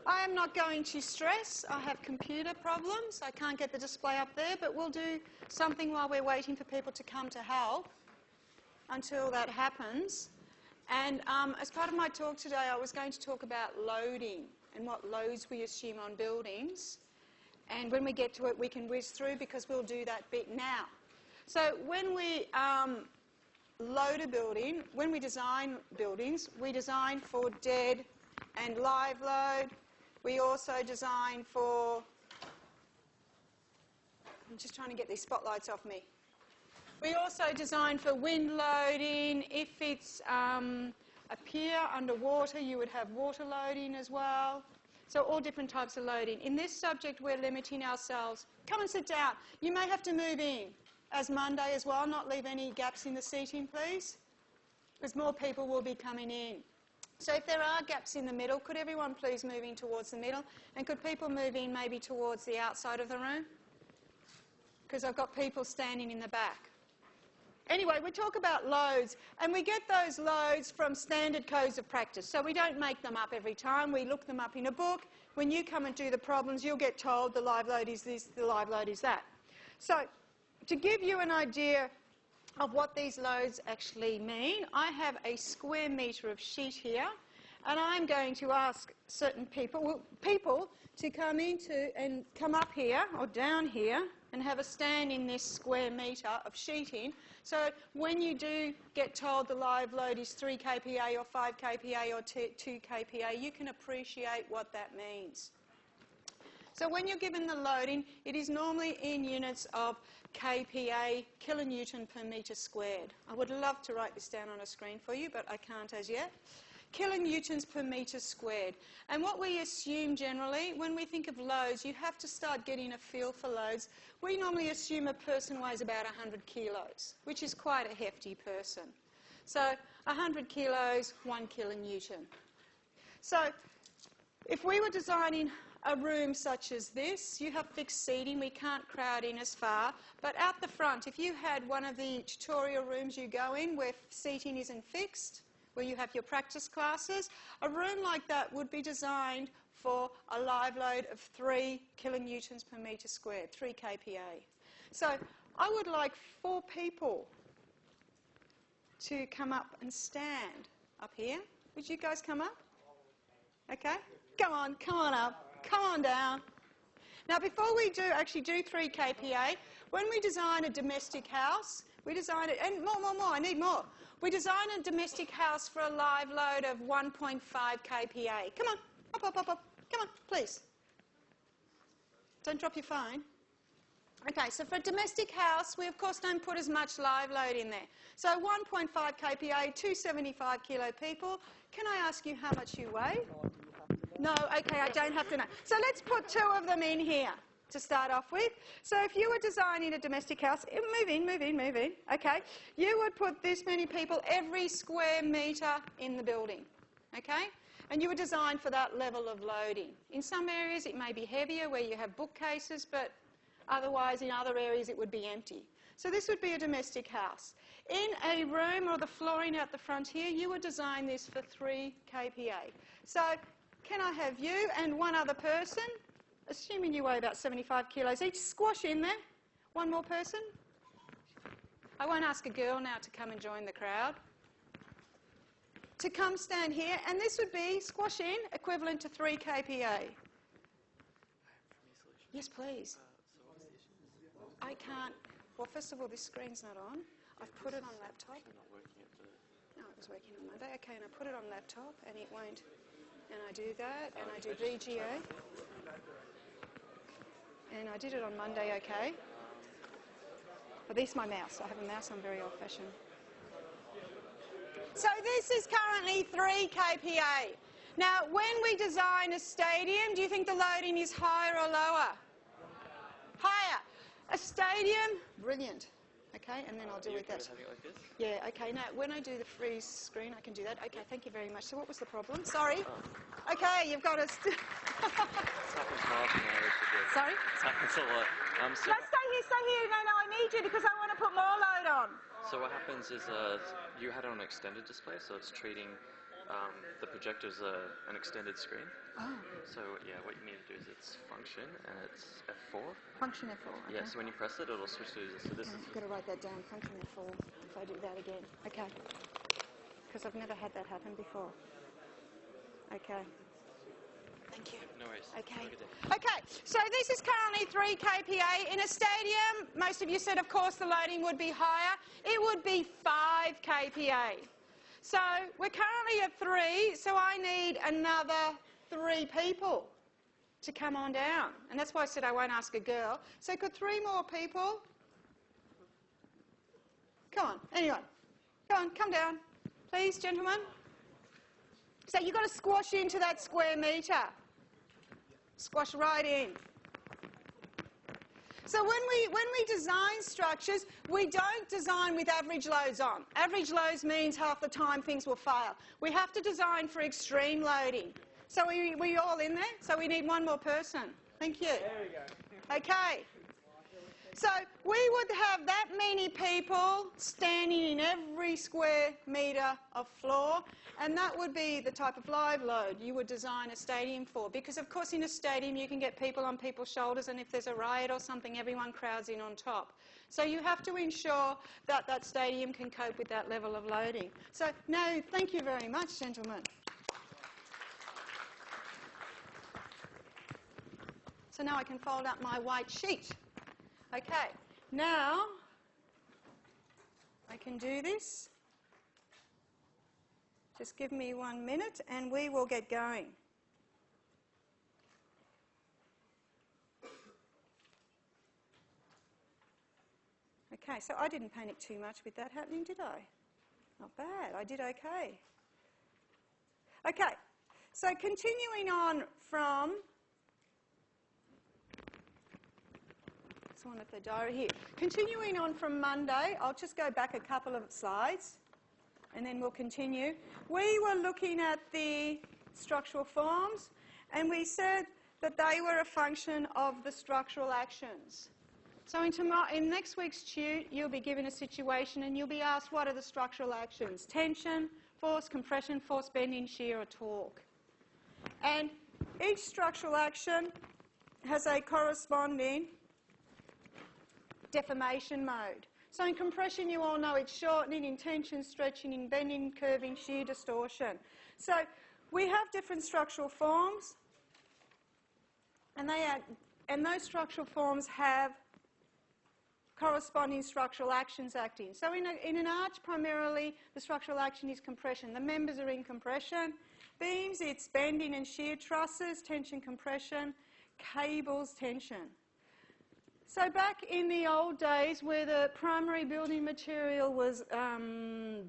I am not going to stress. I have computer problems. I can't get the display up there, but we'll do something while we're waiting for people to come to help until that happens. And as part of my talk today, I was going to talk about loading and what loads we assume on buildings. And when we get to it, we can whiz through because we'll do that bit now. So when we load a building, when we design buildings, we design for dead and live load. We also design for, I'm just trying to get these spotlights off me. We also design for wind loading. If it's a pier underwater, you would have water loading as well. So all different types of loading. In this subject, we're limiting ourselves. Come and sit down. You may have to move in as Monday as well, not leave any gaps in the seating, please, because more people will be coming in. So if there are gaps in the middle, could everyone please move in towards the middle? And could people move in maybe towards the outside of the room? Because I've got people standing in the back. Anyway, we talk about loads, and we get those loads from standard codes of practice. So we don't make them up every time. We look them up in a book. When you come and do the problems, you'll get told the live load is this, the live load is that. So to give you an idea of what these loads actually mean, I have a square metre of sheet here, and I'm going to ask certain people to come into and come up here or down here and have a stand in this square metre of sheeting. So when you do get told the live load is 3 kPa or 5 kPa or 2 kPa, you can appreciate what that means. So when you're given the loading, it is normally in units of kPa, kilonewton per metre squared. I would love to write this down on a screen for you, but I can't as yet. Kilonewtons per metre squared. And what we assume generally, when we think of loads, you have to start getting a feel for loads. We normally assume a person weighs about 100 kilos, which is quite a hefty person. So 100 kilos, 1 kilonewton. So if we were designing a room such as this, you have fixed seating, we can't crowd in as far, but out the front, if you had one of the tutorial rooms you go in where seating isn't fixed, where you have your practice classes, a room like that would be designed for a live load of 3 kilonewtons per metre squared, 3 kPa. So I would like 4 people to come up and stand up here. Would you guys come up? Okay. Come on up, come on down. Now before we actually do 3 kPa, when we design a domestic house, we design it, and more, I need more. We design a domestic house for a live load of 1.5 kPa. Come on, up, come on, please. Don't drop your phone. Okay, so for a domestic house, we of course don't put as much live load in there. So 1.5 kPa, 275 kilo people. Can I ask you how much you weigh? No, okay, I don't have to know. So let's put 2 of them in here to start off with. So if you were designing a domestic house, move in, okay, you would put this many people every square metre in the building, okay? And you would design for that level of loading. In some areas it may be heavier where you have bookcases, but otherwise in other areas it would be empty. So this would be a domestic house. In a room or the flooring out the front here, you would design this for 3 kPa. So can I have you and one other person, assuming you weigh about 75 kilos each, squash in there? One more person? I won't ask a girl now to come and join the crowd. To come stand here, and this would be, squash in, equivalent to 3 kPa. Yes, please. So what's the issue? I can't, well, first of all, this screen's not on. I've put it on laptop. Not working at the... No, it was working on Monday. Okay, and I put it on laptop, and it won't. And I do that, and I do VGA. And I did it on Monday, okay. But this is my mouse. I have a mouse, I'm very old-fashioned. So this is currently 3 kPa. Now, when we design a stadium, do you think the loading is higher or lower? Higher. A stadium, brilliant. Okay, and then I'll do with that. Having it like this? Yeah, okay, now when I do the freeze screen, I can do that. Okay, thank you very much. So what was the problem? Sorry. Oh. Okay, you've got us. This happens more often than I wish it did. Sorry? This happens a lot. No, stay here. No, I need you because I want to put more load on. So what happens is you had it on an extended display, so it's treating The projector's an extended screen. Oh, So yeah, what you need to do is it's function and it's F4. function F4. Okay. Yeah, so when you press it, it'll switch to this. So this is I've got to write that down, function F4, if I do that again. Okay. Because I've never had that happen before. Okay. Thank you. no worries. Okay. Have a good day. Okay, so this is currently 3 kPa. In a stadium, most of you said, of course, the loading would be higher. It would be 5 kPa. So we're currently at 3, so I need another 3 people to come on down. And that's why I said I won't ask a girl. So could 3 more people? Come on, anyone. Come on, come down. Please, gentlemen. So you've got to squash into that square metre. Squash right in. So when we design structures, we don't design with average loads on. Average loads means half the time things will fail. We have to design for extreme loading. So we all in there? So we need one more person. Thank you. There we go. Okay. So we would have that many people standing in every square metre of floor, and that would be the type of live load you would design a stadium for. Because, of course, in a stadium you can get people on people's shoulders, and if there's a riot or something, everyone crowds in on top. So you have to ensure that that stadium can cope with that level of loading. So, no, thank you very much, gentlemen. So now I can fold up my white sheet. Okay, now I can do this. Just give me 1 minute and we will get going. Okay, so I didn't panic too much with that happening, did I? Not bad, I did okay. Okay, so continuing on from... one at the diary here. Continuing on from Monday, I'll just go back a couple of slides and then we'll continue. We were looking at the structural forms and we said that they were a function of the structural actions. So in next week's tute, you'll be given a situation and you'll be asked what are the structural actions? Tension, force, compression, force, bending, shear or torque. And each structural action has a corresponding deformation mode. So in compression, you all know it's shortening, in tension, stretching, in bending, curving, shear, distortion. So we have different structural forms, and those structural forms have corresponding structural actions acting. So in an arch, primarily, the structural action is compression. The members are in compression. Beams, it's bending and shear. Trusses, tension, compression. Cables, tension. So back in the old days where the primary building material was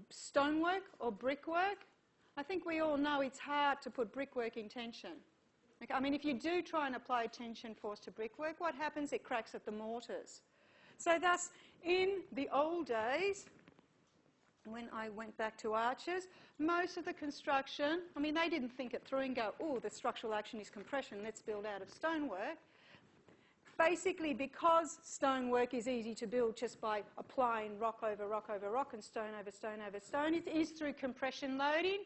stonework or brickwork, I think we all know it's hard to put brickwork in tension. Okay, I mean, if you do try and apply tension force to brickwork, what happens? It cracks at the mortars. So thus, in the old days, when I went back to arches, most of the construction, I mean, they didn't think it through and go, oh, the structural action is compression, let's build out of stonework. Basically, because stonework is easy to build just by applying rock over rock over rock and stone over stone over stone, it is through compression loading.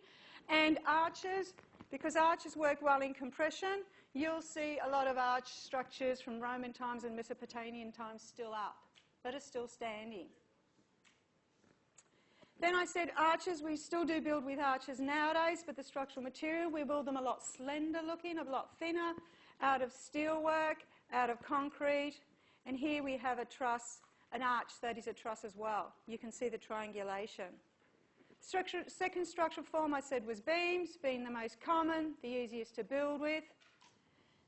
And arches, because arches work well in compression, you'll see a lot of arch structures from Roman times and Mesopotamian times still up, but are still standing. Then I said arches, we still do build with arches nowadays, but the structural material, we build them a lot slender looking, a lot thinner, out of steelwork, out of concrete, and here we have a truss, an arch that is a truss as well. You can see the triangulation. Second structural form I said was beams, being the most common, the easiest to build with.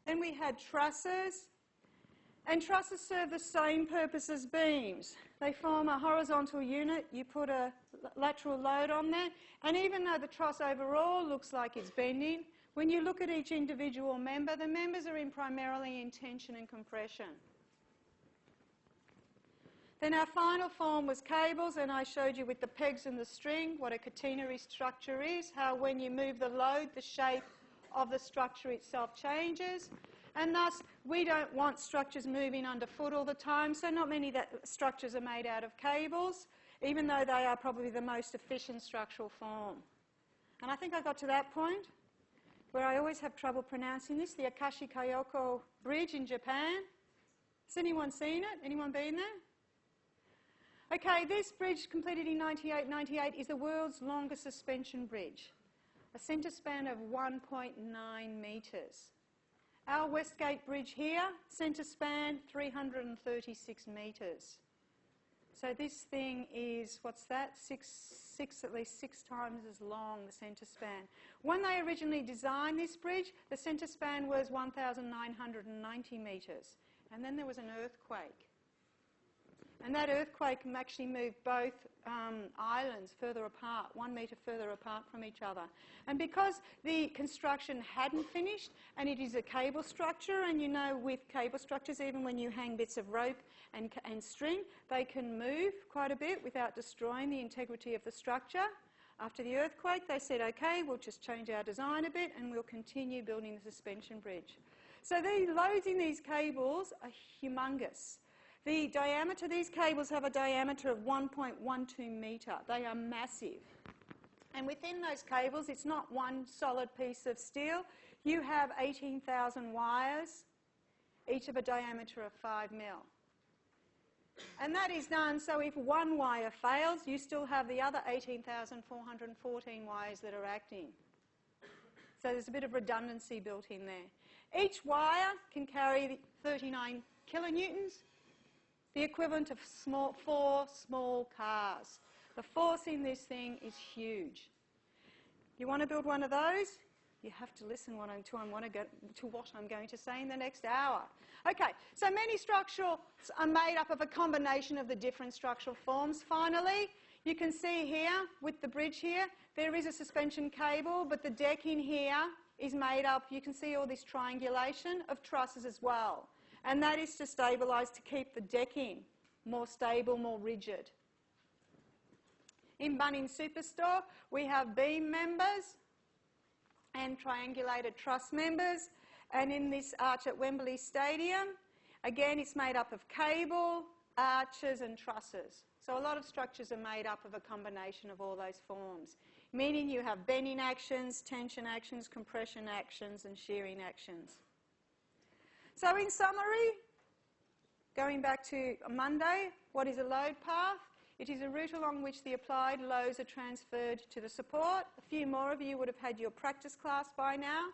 Then we had trusses, and trusses serve the same purpose as beams. They form a horizontal unit, you put a lateral load on there, and even though the truss overall looks like it's bending, when you look at each individual member, the members are primarily in tension and compression. Then our final form was cables, and I showed you with the pegs and the string what a catenary structure is, how when you move the load, the shape of the structure itself changes. And thus, we don't want structures moving underfoot all the time, so not many structures are made out of cables, even though they are probably the most efficient structural form. And I think I got to that point where I always have trouble pronouncing this, the Akashi Kayoko Bridge in Japan. Has anyone seen it? Anyone been there? Okay, this bridge, completed in 1998, is the world's longest suspension bridge, a centre span of 1.9 metres. Our Westgate Bridge here, centre span 336 metres. So this thing is, what's that, at least six times as long, the centre span. When they originally designed this bridge, the centre span was 1,990 metres. And then there was an earthquake. And that earthquake actually moved both islands further apart, 1 metre further apart from each other. And because the construction hadn't finished, and it is a cable structure, and you know with cable structures, even when you hang bits of rope and string, they can move quite a bit without destroying the integrity of the structure. After the earthquake, they said, okay, we'll just change our design a bit and we'll continue building the suspension bridge. So the loads in these cables are humongous. The diameter, these cables have a diameter of 1.12 metre. They are massive. And within those cables, it's not one solid piece of steel. You have 18,000 wires, each of a diameter of 5 mil. And that is done so if one wire fails, you still have the other 18,414 wires that are acting. So there's a bit of redundancy built in there. Each wire can carry 39 kilonewtons, the equivalent of 4 small cars. The force in this thing is huge. You want to build one of those? You have to listen to what I'm going to say in the next hour. Okay, so many structures are made up of a combination of the different structural forms. Finally, you can see here, with the bridge here, there is a suspension cable, but the deck in here is made up, you can see all this triangulation of trusses as well. And that is to stabilise, to keep the decking more stable, more rigid. In Bunnings Superstore, we have beam members and triangulated truss members. And in this arch at Wembley Stadium, again, it's made up of cable, arches and trusses. So a lot of structures are made up of a combination of all those forms, meaning you have bending actions, tension actions, compression actions and shearing actions. So in summary, going back to Monday, what is a load path? It is a route along which the applied loads are transferred to the support. A few more of you would have had your practice class by now,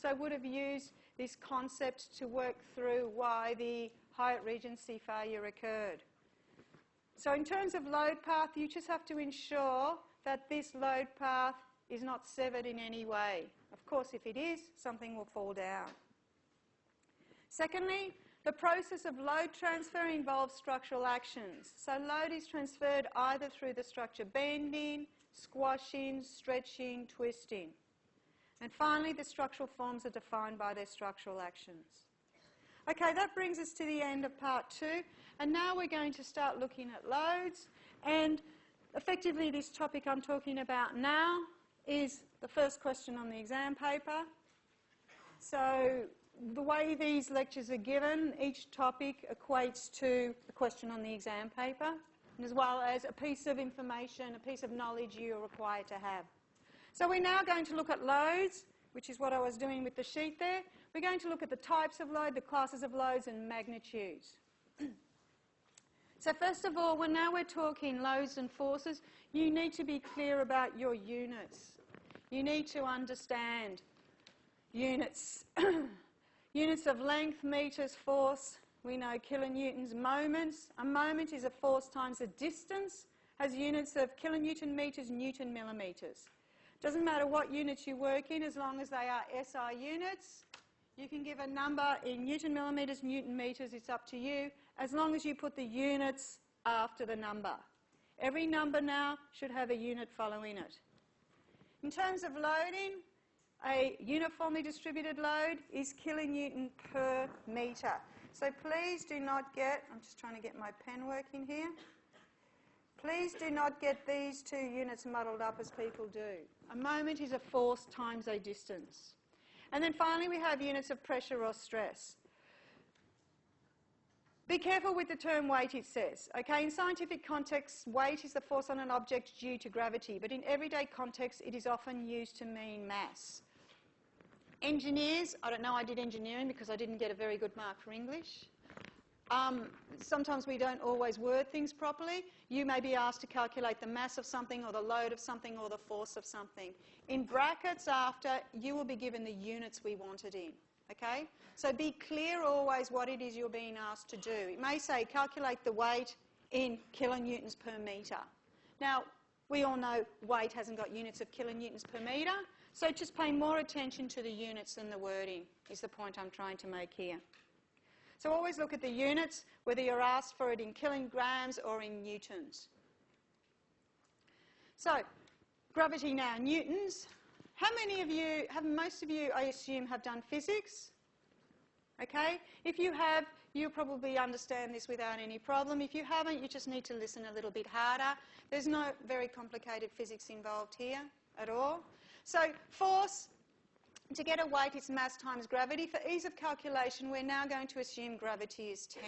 so would have used this concept to work through why the Hyatt Regency failure occurred. So in terms of load path, you just have to ensure that this load path is not severed in any way. Of course, if it is, something will fall down. Secondly, the process of load transfer involves structural actions. So load is transferred either through the structure bending, squashing, stretching, twisting. And finally, the structural forms are defined by their structural actions. Okay, that brings us to the end of part 2. And now we're going to start looking at loads. And effectively, this topic I'm talking about now is the first question on the exam paper. So the way these lectures are given, each topic equates to a question on the exam paper, as well as a piece of information, a piece of knowledge you're required to have. So we're now going to look at loads, which is what I was doing with the sheet there. We're going to look at the types of load, the classes of loads and magnitudes. So first of all, now we're talking loads and forces, you need to be clear about your units. You need to understand units. Units of length, metres, force, we know kilonewtons, moments. A moment is a force times a distance, has units of kilonewton metres, newton millimetres. Doesn't matter what units you work in, as long as they are SI units. You can give a number in newton millimetres, newton metres, it's up to you, as long as you put the units after the number. Every number now should have a unit following it. In terms of loading, a uniformly distributed load is kilonewton per metre. So please do not get, I'm just trying to get my pen working here. Please do not get these two units muddled up as people do. A moment is a force times a distance. And then finally we have units of pressure or stress. Be careful with the term weight, it says. Okay, in scientific contexts, weight is the force on an object due to gravity, but in everyday context, it is often used to mean mass. Engineers, I don't know, I did engineering because I didn't get a very good mark for English. Sometimes we don't always word things properly. You may be asked to calculate the mass of something or the load of something or the force of something. In brackets after, you will be given the units we want it in. Okay? So be clear always what it is you're being asked to do. It may say calculate the weight in kilonewtons per metre. Now, we all know weight hasn't got units of kilonewtons per metre, so just pay more attention to the units than the wording is the point I'm trying to make here. So always look at the units, whether you're asked for it in kilograms or in newtons. So, gravity now, newtons. How many of you, most of you, I assume, have done physics? Okay? If you have, you'll probably understand this without any problem. If you haven't, you just need to listen a little bit harder. There's no very complicated physics involved here at all. So, force, to get a weight, it's mass times gravity. For ease of calculation, we're now going to assume gravity is 10.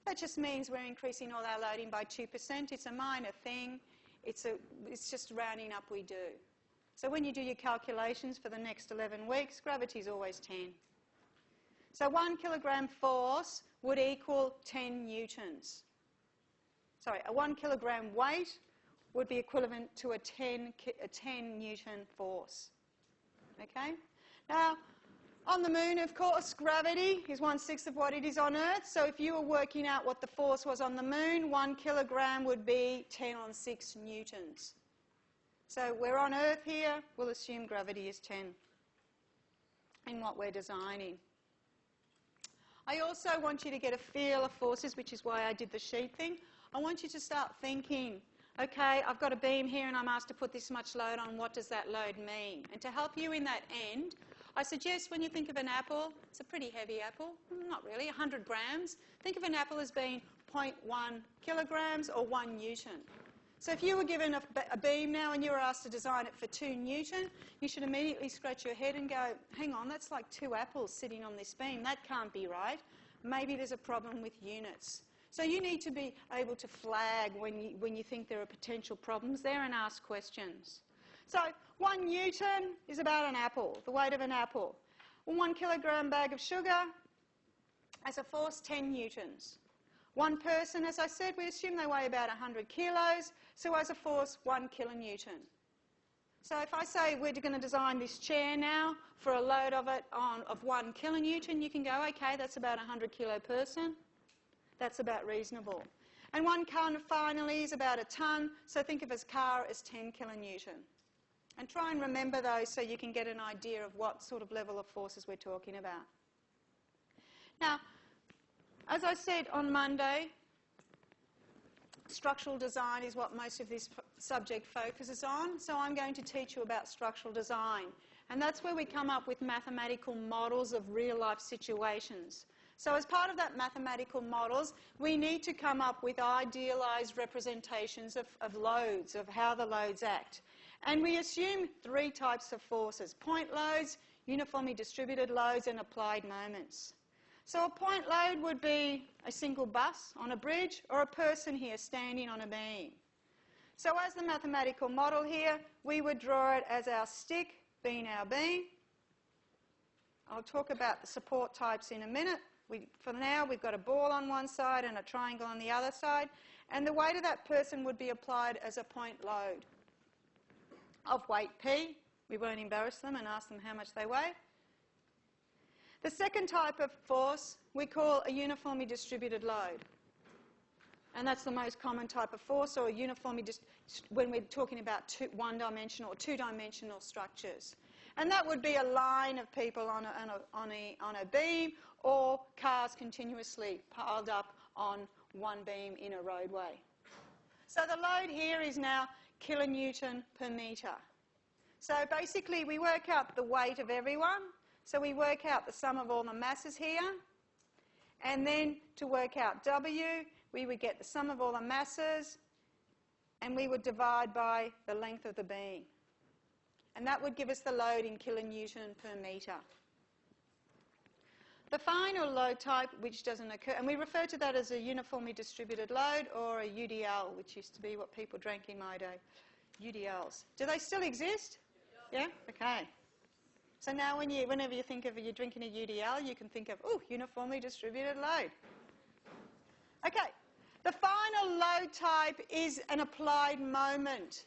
That just means we're increasing all our loading by 2%. It's a minor thing. It's just rounding up we do. So when you do your calculations for the next 11 weeks, gravity is always 10. So 1 kilogram force would equal 10 newtons. Sorry, a 1 kilogram weight would be equivalent to a 10 newton force. Okay? Now, on the moon, of course, gravity is 1/6 of what it is on Earth. So if you were working out what the force was on the moon, 1 kilogram would be 10 on 6 newtons. So we're on Earth here, we'll assume gravity is 10 in what we're designing. I also want you to get a feel of forces, which is why I did the sheet thing. I want you to start thinking, okay, I've got a beam here and I'm asked to put this much load on, what does that load mean? And to help you in that end, I suggest when you think of an apple, it's a pretty heavy apple, not really, 100 grams. Think of an apple as being 0.1 kilograms or 1 newton. So if you were given a beam now and you were asked to design it for 2 newton, you should immediately scratch your head and go, hang on, that's like 2 apples sitting on this beam. That can't be right. Maybe there's a problem with units. So you need to be able to flag when you think there are potential problems there and ask questions. So 1 newton is about an apple, the weight of an apple. 1 kilogram bag of sugar has a force 10 newtons. One person, as I said, we assume they weigh about 100 kilos, so as a force 1 kilonewton. So if I say we're going to design this chair now for a load of it of 1 kilonewton, you can go, okay, that's about a 100 kilo person. That's about reasonable. And 1 tonne finally is about a tonne, so think of a car as 10 kilonewton. And try and remember those so you can get an idea of what sort of level of forces we're talking about. Now, as I said on Monday, structural design is what most of this subject focuses on, so I'm going to teach you about structural design. And that's where we come up with mathematical models of real-life situations. So as part of that mathematical models, we need to come up with idealised representations of loads, of how the loads act. And we assume 3 types of forces: point loads, uniformly distributed loads, and applied moments. So a point load would be a single bus on a bridge or a person here standing on a beam. So as the mathematical model here, we would draw it as our stick being our beam. I'll talk about the support types in a minute. For now, we've got a ball on one side and a triangle on the other side, and the weight of that person would be applied as a point load of weight P. We won't embarrass them and ask them how much they weigh. The second type of force we call a uniformly distributed load. And that's the most common type of force, or uniformly when we're talking about one-dimensional or two-dimensional structures. And that would be a line of people on a beam, or cars continuously piled up on one beam in a roadway. So the load here is now kilonewton per metre. So basically we work out the weight of everyone. So we work out the sum of all the masses here, and then to work out W, we would get the sum of all the masses, and we would divide by the length of the beam. And that would give us the load in kilonewton per metre. The final load type, which doesn't occur, and we refer to that as a uniformly distributed load or a UDL, which used to be what people drank in my day. UDLs. Do they still exist? Yeah? Okay. So now whenever you think of you're drinking a UDL, you can think of, oh, uniformly distributed load. Okay. The final load type is an applied moment.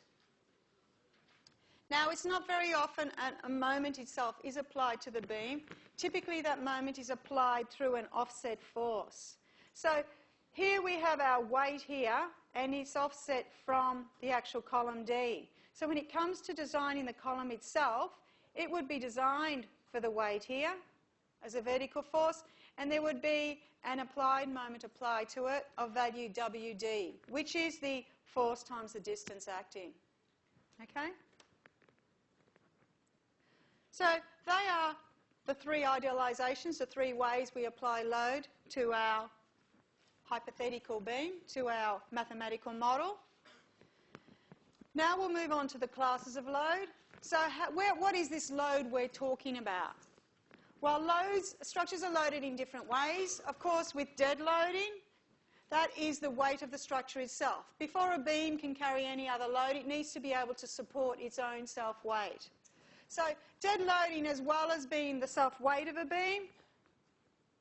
Now, it's not very often a moment itself is applied to the beam. Typically, that moment is applied through an offset force. So here we have our weight here, and it's offset from the actual column D. So when it comes to designing the column itself, it would be designed for the weight here as a vertical force, and there would be an applied moment applied to it of value WD, which is the force times the distance acting. Okay? So they are the three idealisations, the three ways we apply load to our hypothetical beam, to our mathematical model. Now we'll move on to the classes of load. So what is this load we're talking about? Well, structures are loaded in different ways. Of course, with dead loading, that is the weight of the structure itself. Before a beam can carry any other load, it needs to be able to support its own self-weight. So dead loading, as well as being the self-weight of a beam,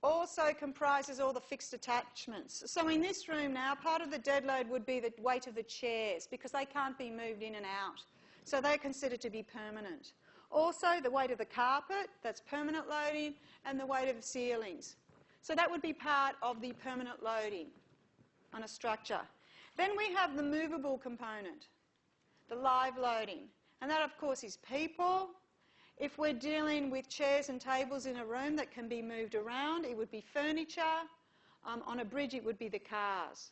also comprises all the fixed attachments. So in this room now, part of the dead load would be the weight of the chairs, because they can't be moved in and out. So they're considered to be permanent. Also, the weight of the carpet, that's permanent loading, and the weight of the ceilings. So that would be part of the permanent loading on a structure. Then we have the movable component, the live loading. And that, of course, is people. If we're dealing with chairs and tables in a room that can be moved around, it would be furniture. On a bridge, it would be the cars.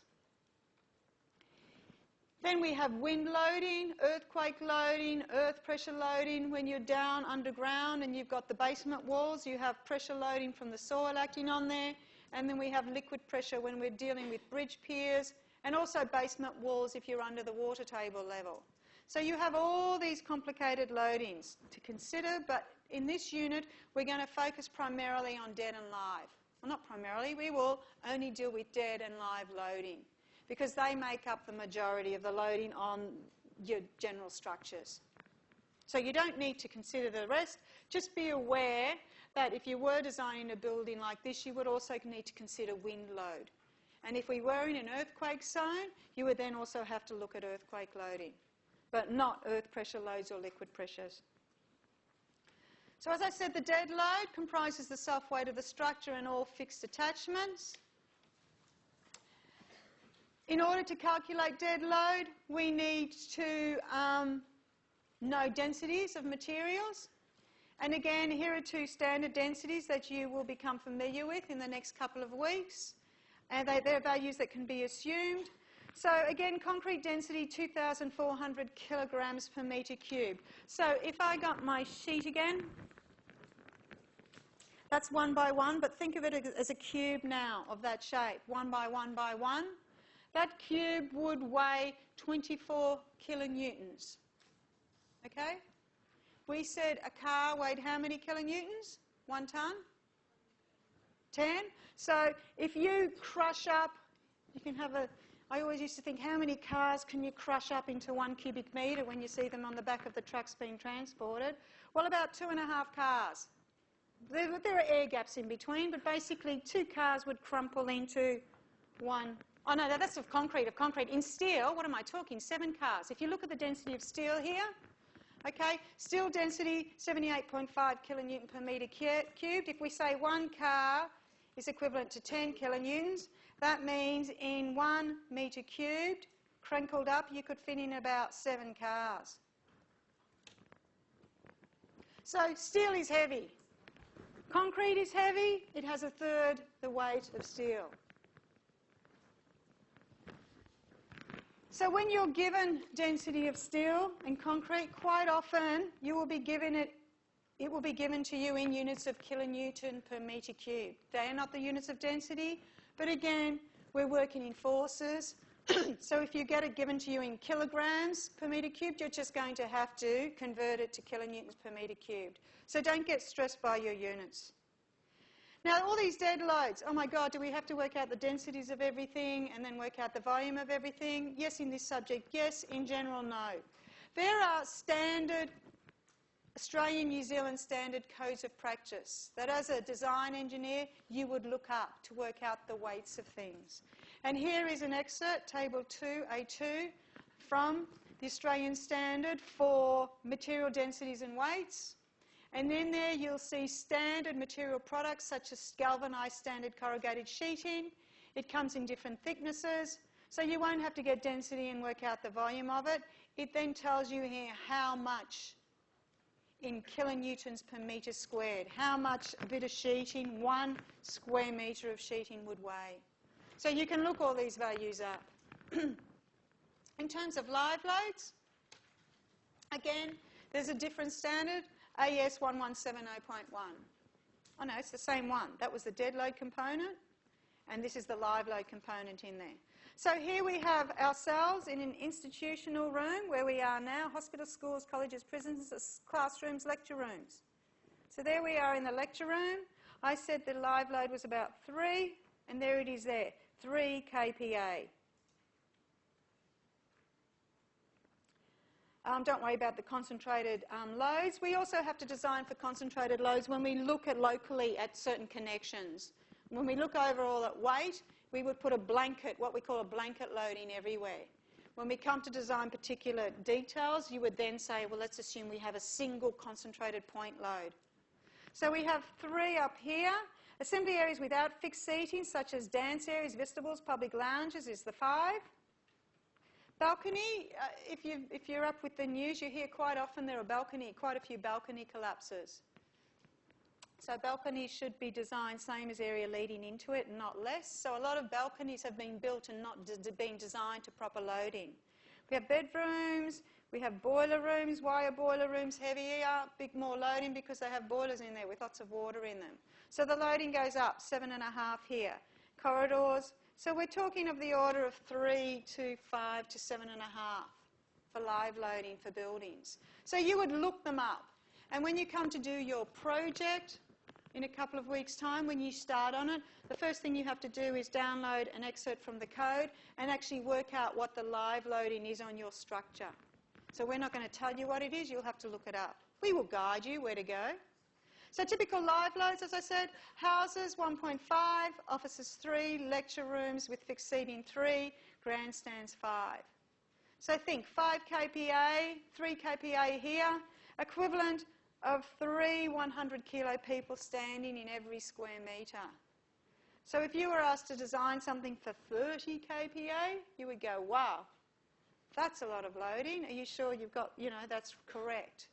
Then we have wind loading, earthquake loading, earth pressure loading. When you're down underground and you've got the basement walls, you have pressure loading from the soil acting on there. And then we have liquid pressure when we're dealing with bridge piers, and also basement walls if you're under the water table level. So you have all these complicated loadings to consider, but in this unit we're going to focus primarily on dead and live. Well, not primarily, we will only deal with dead and live loading, because they make up the majority of the loading on your general structures. So you don't need to consider the rest. Just be aware that if you were designing a building like this, you would also need to consider wind load. And if we were in an earthquake zone, you would then also have to look at earthquake loading, but not earth pressure loads or liquid pressures. So as I said, the dead load comprises the self-weight of the structure and all fixed attachments. In order to calculate dead load, we need to know densities of materials. And again, here are two standard densities that you will become familiar with in the next couple of weeks. And they're values that can be assumed. So again, concrete density 2,400 kilograms per metre cubed. So if I got my sheet again, that's 1 by 1, but think of it as a cube now of that shape, 1 by 1 by 1. That cube would weigh 24 kilonewtons. Okay? We said a car weighed how many kilonewtons? 1 tonne? 10. So if you crush up, you can have I always used to think, how many cars can you crush up into 1 cubic metre when you see them on the back of the trucks being transported? Well, about 2.5 cars. There are air gaps in between, but basically 2 cars would crumple into 1. Oh no, that's of concrete. In steel, what am I talking? 7 cars. If you look at the density of steel here, okay, steel density 78.5 kilonewton per metre cubed. If we say 1 car is equivalent to 10 kilonewtons, that means in 1 metre cubed, crinkled up, you could fit in about 7 cars. So steel is heavy. Concrete is heavy. It has 1/3 the weight of steel. So when you're given density of steel and concrete, quite often you will be given it will be given to you in units of kilonewton per metre cubed. They are not the units of density, but again, we're working in forces. So if you get it given to you in kilograms per metre cubed, you're just going to have to convert it to kilonewtons per metre cubed. So don't get stressed by your units. Now, all these dead loads, oh my God, do we have to work out the densities of everything and then work out the volume of everything? Yes, in this subject, yes. In general, no. There are standard Australian, New Zealand standard codes of practice that as a design engineer you would look up to work out the weights of things. And here is an excerpt, Table 2A2, from the Australian standard for material densities and weights. And then there you'll see standard material products such as galvanised standard corrugated sheeting. It comes in different thicknesses, so you won't have to get density and work out the volume of it. It then tells you here how much in kilonewtons per metre squared, how much a bit of sheeting, 1 square metre of sheeting would weigh. So you can look all these values up. In terms of live loads, again, there's a different standard, AS 1170.1. Oh no, it's the same one. That was the dead load component, and this is the live load component in there. So here we have ourselves in an institutional room where we are now, hospitals, schools, colleges, prisons, classrooms, lecture rooms. So there we are in the lecture room. I said the live load was about 3, and there it is there, 3 kPa. Don't worry about the concentrated loads. We also have to design for concentrated loads when we look at locally at certain connections. When we look overall at weight, we would put a blanket, what we call a blanket loading everywhere. When we come to design particular details, you would then say, well, let's assume we have a single concentrated point load. So we have 3 up here. Assembly areas without fixed seating, such as dance areas, vestibules, public lounges, is the 5. Balcony, if you're up with the news, you hear quite often there are quite a few balcony collapses. So balconies should be designed same as area leading into it, not less. So a lot of balconies have been built and not been designed to proper loading. We have bedrooms, we have boiler rooms. Why are boiler rooms heavier? Big more loading because they have boilers in there with lots of water in them. So the loading goes up, 7.5 here. Corridors, so we're talking of the order of 3 to 5 to 7.5 for live loading for buildings. So you would look them up. And when you come to do your project in a couple of weeks' time, when you start on it, the first thing you have to do is download an excerpt from the code and actually work out what the live loading is on your structure. So we're not going to tell you what it is, you'll have to look it up. We will guide you where to go. So typical live loads, as I said, houses 1.5, offices 3, lecture rooms with fixed seating 3, grandstands 5. So think 5 kPa, 3 kPa here, equivalent of 3 100 kilo people standing in every square metre. So if you were asked to design something for 30 kPa, you would go, wow, that's a lot of loading. Are you sure you've got, that's correct?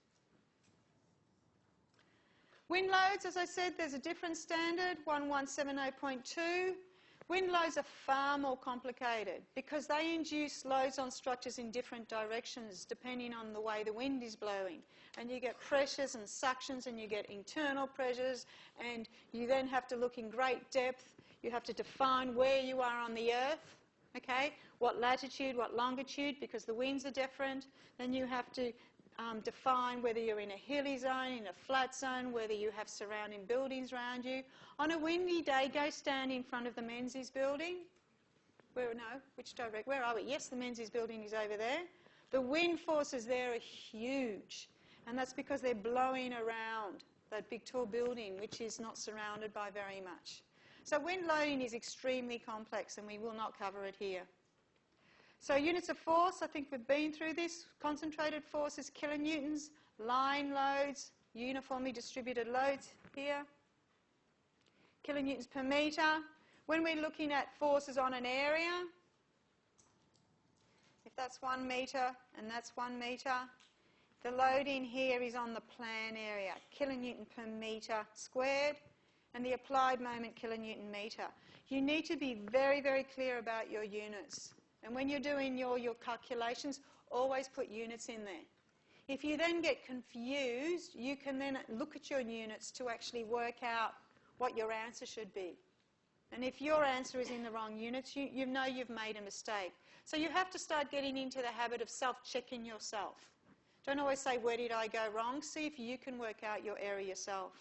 Wind loads, as I said, there's a different standard, 1170.2. Wind loads are far more complicated because they induce loads on structures in different directions depending on the way the wind is blowing. And you get pressures and suctions and you get internal pressures, and you then have to look in great depth. You have to define where you are on the earth, okay, what latitude, what longitude, because the winds are different. Then you have to define whether you're in a hilly zone, in a flat zone, whether you have surrounding buildings around you. On a windy day, go stand in front of the Menzies building. Where are we? Yes, the Menzies building is over there. The wind forces there are huge, and that's because they're blowing around that big tall building, which is not surrounded by very much. So wind loading is extremely complex, and we will not cover it here. So units of force, I think we've been through this. Concentrated force is kilonewtons, line loads, uniformly distributed loads here. Kilonewtons per metre. When we're looking at forces on an area, if that's 1 metre and that's 1 metre, the loading here is on the plan area, kilonewton per metre squared, and the applied moment kilonewton metre. You need to be very, very clear about your units. And when you're doing your calculations, always put units in there. If you then get confused, you can then look at your units to actually work out what your answer should be. And if your answer is in the wrong units, you know you've made a mistake. So you have to start getting into the habit of self-checking yourself. Don't always say, where did I go wrong? See if you can work out your error yourself.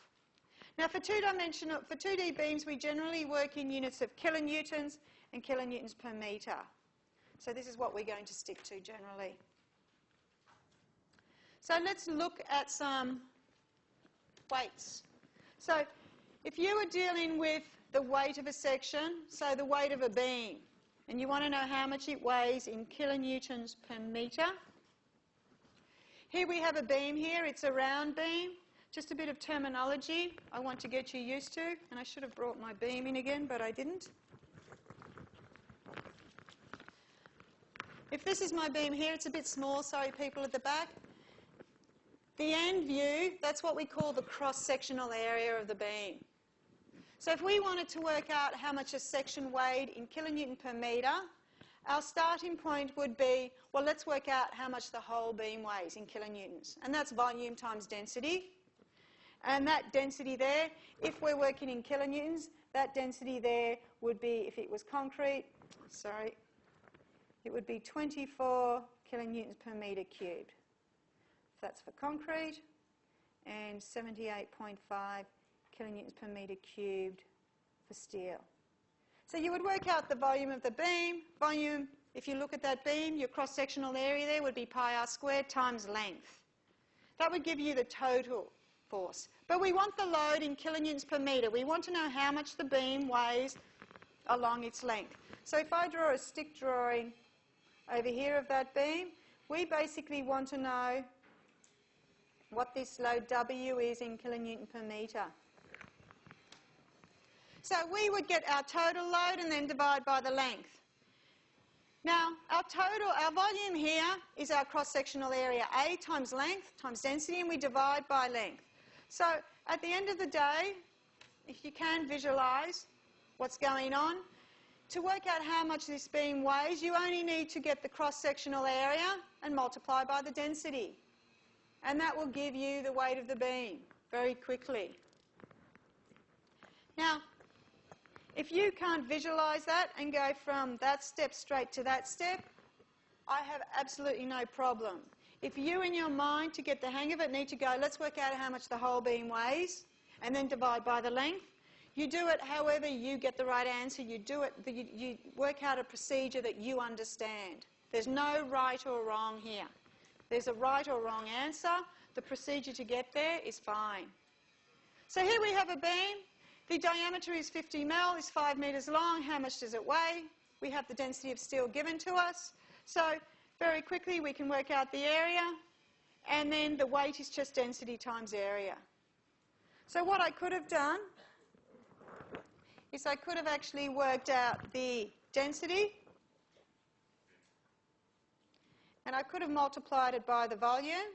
Now for 2D beams, we generally work in units of kilonewtons and kilonewtons per metre. So this is what we're going to stick to generally. So let's look at some weights. So if you were dealing with the weight of a section, so the weight of a beam, and you want to know how much it weighs in kilonewtons per metre. Here we have a beam here, it's a round beam. Just a bit of terminology I want to get you used to, and I should have brought my beam in again, but I didn't. If this is my beam here, it's a bit small, sorry people at the back. The end view, that's what we call the cross-sectional area of the beam. So if we wanted to work out how much a section weighed in kilonewton per metre, our starting point would be, well, let's work out how much the whole beam weighs in kilonewtons. And that's volume times density. And that density there, if we're working in kilonewtons, that density there would be, if it was concrete, it would be 24 kilonewtons per metre cubed. That's for concrete, and 78.5 kilonewtons per metre cubed for steel. So you would work out the volume of the beam. Volume, if you look at that beam, your cross-sectional area there would be pi r squared times length. That would give you the total force. But we want the load in kilonewtons per metre. We want to know how much the beam weighs along its length. So if I draw a stick drawing over here of that beam, we basically want to know what this load W is in kilonewton per metre. So we would get our total load and then divide by the length. Now, our volume here is our cross-sectional area, A times length times density, and we divide by length. So at the end of the day, if you can visualise what's going on, to work out how much this beam weighs, you only need to get the cross-sectional area and multiply by the density. And that will give you the weight of the beam very quickly. Now, if you can't visualise that and go from that step straight to that step, I have absolutely no problem. If you in your mind, to get the hang of it, need to go, let's work out how much the whole beam weighs, and then divide by the length, you do it however you get the right answer. You do it, you work out a procedure that you understand. There's no right or wrong here. There's a right or wrong answer. The procedure to get there is fine. So here we have a beam. The diameter is 50 mil, is 5 metres long. How much does it weigh? We have the density of steel given to us. So very quickly we can work out the area, and then the weight is just density times area. So what I could have done is I could have actually worked out the density, and I could have multiplied it by the volume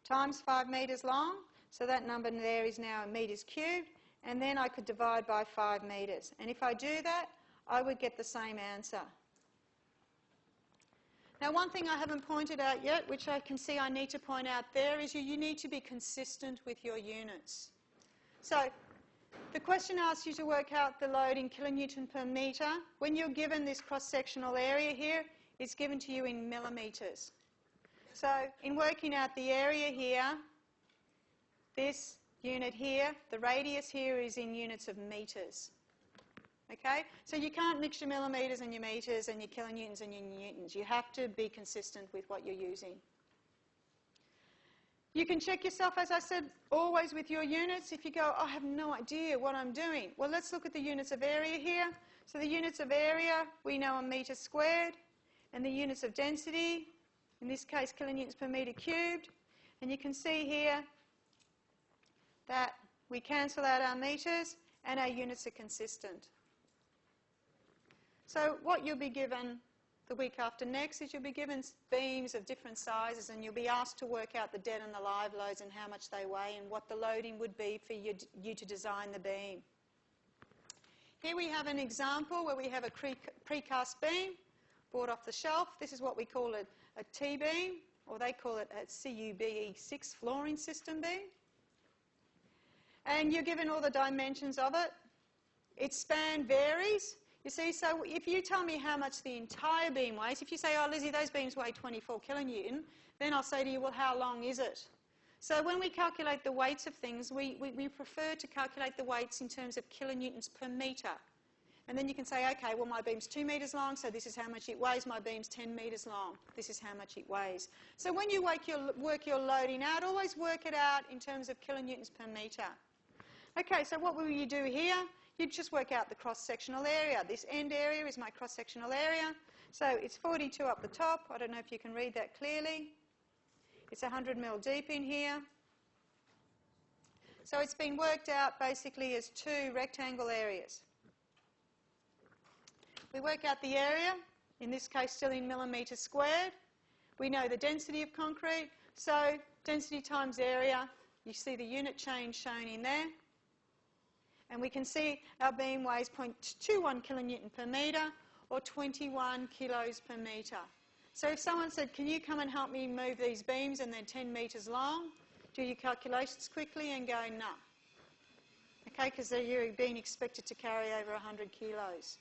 times 5 metres long. So that number there is now in metres cubed, and then I could divide by 5 metres. And if I do that, I would get the same answer. Now, one thing I haven't pointed out yet, which I can see I need to point out there, is you need to be consistent with your units. So the question asks you to work out the load in kilonewton per metre. When you're given this cross-sectional area here, it's given to you in millimetres. So in working out the area here, this unit here, the radius here is in units of metres. Okay? So you can't mix your millimetres and your metres and your kilonewtons and your newtons. You have to be consistent with what you're using. You can check yourself, as I said, always with your units. If you go, I have no idea what I'm doing. Well, let's look at the units of area here. So the units of area, we know are metre squared. And the units of density, in this case, kilonewtons per metre cubed. And you can see here that we cancel out our metres and our units are consistent. So what you'll be given the week after next is you'll be given beams of different sizes, and you'll be asked to work out the dead and the live loads and how much they weigh and what the loading would be for you to design the beam. Here we have an example where we have a precast beam bought off the shelf. This is what we call a T-beam, or they call it a CUBE6 flooring system beam. And you're given all the dimensions of it. Its span varies. You see, so if you tell me how much the entire beam weighs, if you say, oh, Lizzie, those beams weigh 24 kilonewton, then I'll say to you, well, how long is it? So when we calculate the weights of things, we prefer to calculate the weights in terms of kilonewtons per metre. And then you can say, okay, well, my beam's 2 metres long, so this is how much it weighs. My beam's 10 metres long. This is how much it weighs. So when you work your loading out, always work it out in terms of kilonewtons per metre. Okay, so what will you do here? You just work out the cross-sectional area. This end area is my cross-sectional area. So it's 42 up the top. I don't know if you can read that clearly. It's 100 mil deep in here. So it's been worked out basically as 2 rectangle areas. We work out the area, in this case still in millimetres squared. We know the density of concrete, so density times area, you see the unit change shown in there. And we can see our beam weighs 0.21 kilonewton per metre or 21 kilos per metre. So if someone said, can you come and help me move these beams and they're 10 metres long, do your calculations quickly and go, no. Okay, because you're being expected to carry over 100 kilos.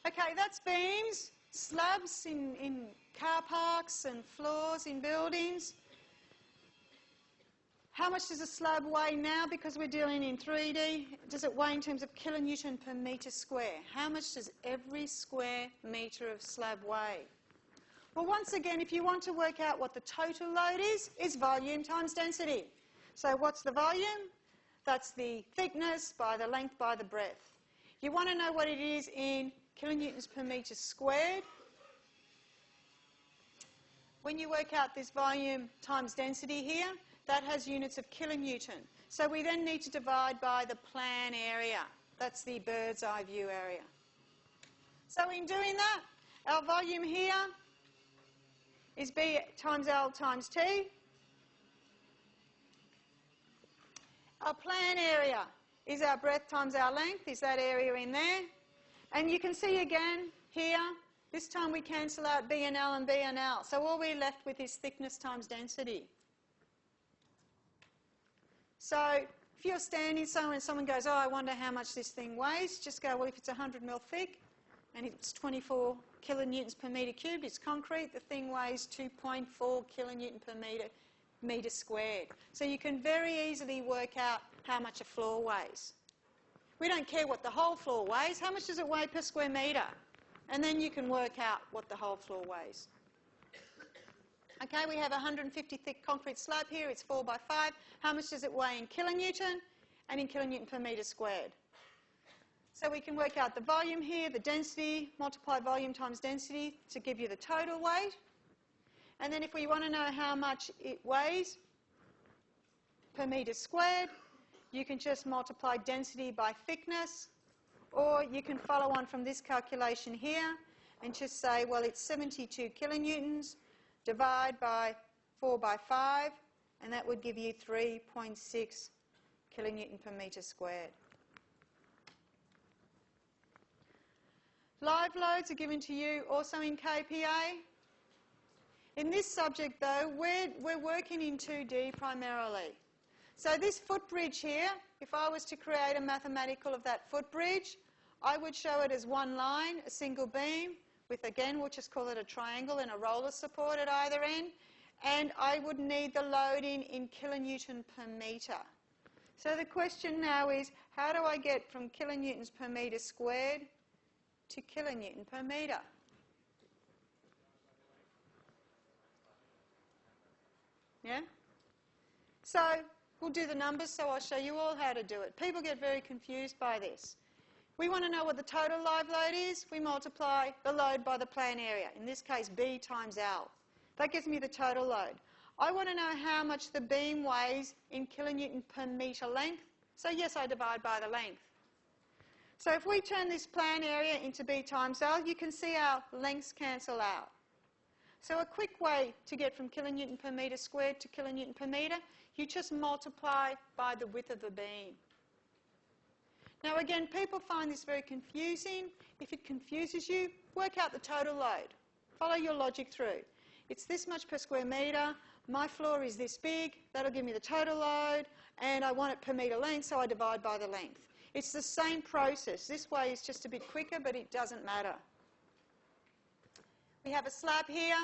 Okay, that's beams, slabs in car parks and floors in buildings. How much does a slab weigh now? Because we're dealing in 3D, does it weigh in terms of kilonewton per metre square? How much does every square metre of slab weigh? Well, once again, if you want to work out what the total load is volume times density. So what's the volume? That's the thickness by the length by the breadth. You want to know what it is in kilonewtons per metre squared. When you work out this volume times density here, that has units of kilonewton. So we then need to divide by the plan area. That's the bird's eye view area. So in doing that, our volume here is B times L times T. Our plan area is our breadth times our length, is that area in there. And you can see again here, this time we cancel out B and L and B and L. So all we're left with is thickness times density. So if you're standing somewhere and someone goes, oh, I wonder how much this thing weighs, just go, well, if it's 100 mil thick and it's 24 kilonewtons per metre cubed, it's concrete, the thing weighs 2.4 kilonewton per metre squared. So you can very easily work out how much a floor weighs. We don't care what the whole floor weighs. How much does it weigh per square metre? And then you can work out what the whole floor weighs. Okay, we have a 150 thick concrete slab here. It's 4 by 5. How much does it weigh in kilonewton and in kilonewton per metre squared? So we can work out the volume here, the density, multiply volume times density to give you the total weight. And then if we want to know how much it weighs per metre squared, you can just multiply density by thickness, or you can follow on from this calculation here and just say, well, it's 72 kilonewtons, divide by 4 by 5, and that would give you 3.6 kilonewton per metre squared. Live loads are given to you also in KPA. In this subject, though, we're working in 2D primarily. So this footbridge here, if I was to create a mathematical of that footbridge, I would show it as one line, a single beam, with, again, we'll just call it a triangle and a roller support at either end, and I would need the loading in kilonewton per metre. So the question now is, how do I get from kilonewtons per metre squared to kilonewton per metre? Yeah? So we'll do the numbers, so I'll show you all how to do it. People get very confused by this. We want to know what the total live load is. We multiply the load by the plan area, in this case B times L. That gives me the total load. I want to know how much the beam weighs in kilonewton per metre length. So yes, I divide by the length. So if we turn this plan area into B times L, you can see our lengths cancel out. So a quick way to get from kilonewton per metre squared to kilonewton per metre, you just multiply by the width of the beam. Now again, people find this very confusing. If it confuses you, work out the total load. Follow your logic through. It's this much per square metre, my floor is this big, that'll give me the total load, and I want it per metre length, so I divide by the length. It's the same process. This way is just a bit quicker, but it doesn't matter. We have a slab here.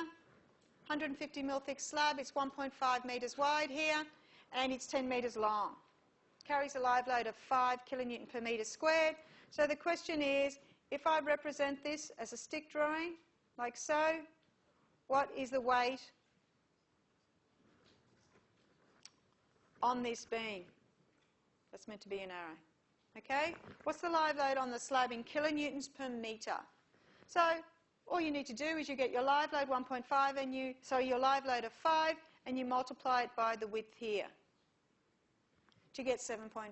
150 mil thick slab. It's 1.5 metres wide here, and it's 10 metres long. Carries a live load of 5 kilonewton per metre squared. So the question is, if I represent this as a stick drawing, like so, what is the weight on this beam? That's meant to be an arrow. Okay? What's the live load on the slab in kilonewtons per metre? So all you need to do is you get your live load 1.5 and your live load of 5, and you multiply it by the width here to get 7.5.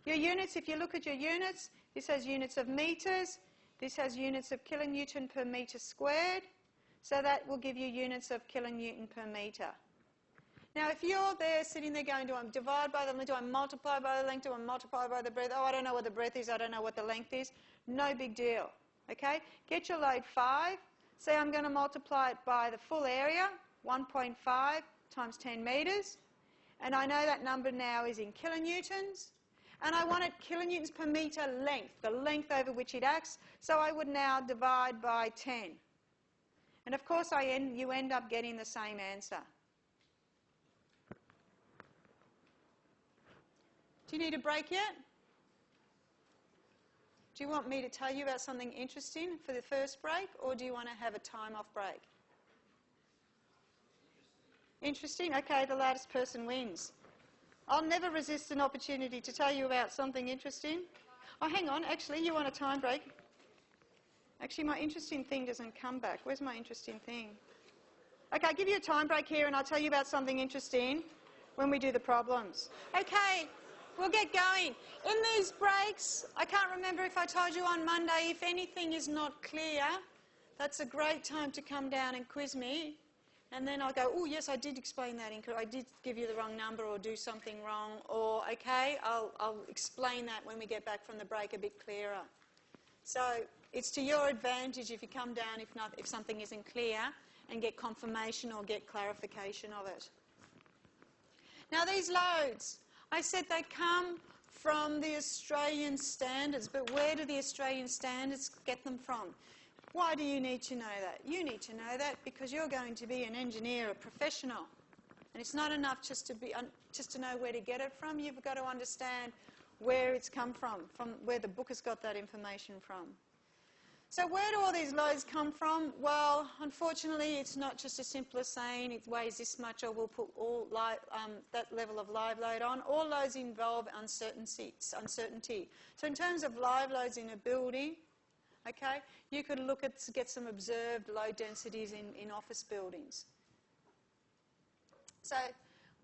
Your units, if you look at your units, this has units of metres, this has units of kilonewton per metre squared, so that will give you units of kilonewton per metre. Now, if you're there sitting there going, do I divide by the length, do I multiply by the length, do I multiply by the breadth? Oh, I don't know what the breadth is, I don't know what the length is. No big deal, okay? Get your load 5. Say I'm going to multiply it by the full area, 1.5 times 10 metres. And I know that number now is in kilonewtons. And I want it kilonewtons per metre length, the length over which it acts. So I would now divide by 10. And of course, you end up getting the same answer. Do you need a break yet? Do you want me to tell you about something interesting for the first break, or do you want to have a time-off break? Interesting? Okay, the loudest person wins. I'll never resist an opportunity to tell you about something interesting. Oh, hang on, actually, you want a time break? Actually, my interesting thing doesn't come back. Where's my interesting thing? Okay, I'll give you a time break here and I'll tell you about something interesting when we do the problems. Okay, we'll get going. In these breaks, I can't remember if I told you on Monday, if anything is not clear, that's a great time to come down and quiz me. And then I'll go, oh, yes, I did explain that incorrectly. I did give you the wrong number or do something wrong. Or, okay, I'll explain that when we get back from the break a bit clearer. So it's to your advantage if you come down if something isn't clear and get confirmation or get clarification of it. Now, these loads, I said they come from the Australian standards, but where do the Australian standards get them from? Why do you need to know that? You need to know that because you're going to be an engineer, a professional. And it's not enough just to know where to get it from. You've got to understand where it's come from where the book has got that information from. So where do all these loads come from? Well, unfortunately, it's not just as simple as saying it weighs this much or we'll put that level of live load on. All loads involve uncertainty. So in terms of live loads in a building, okay, you could get some observed load densities in office buildings. So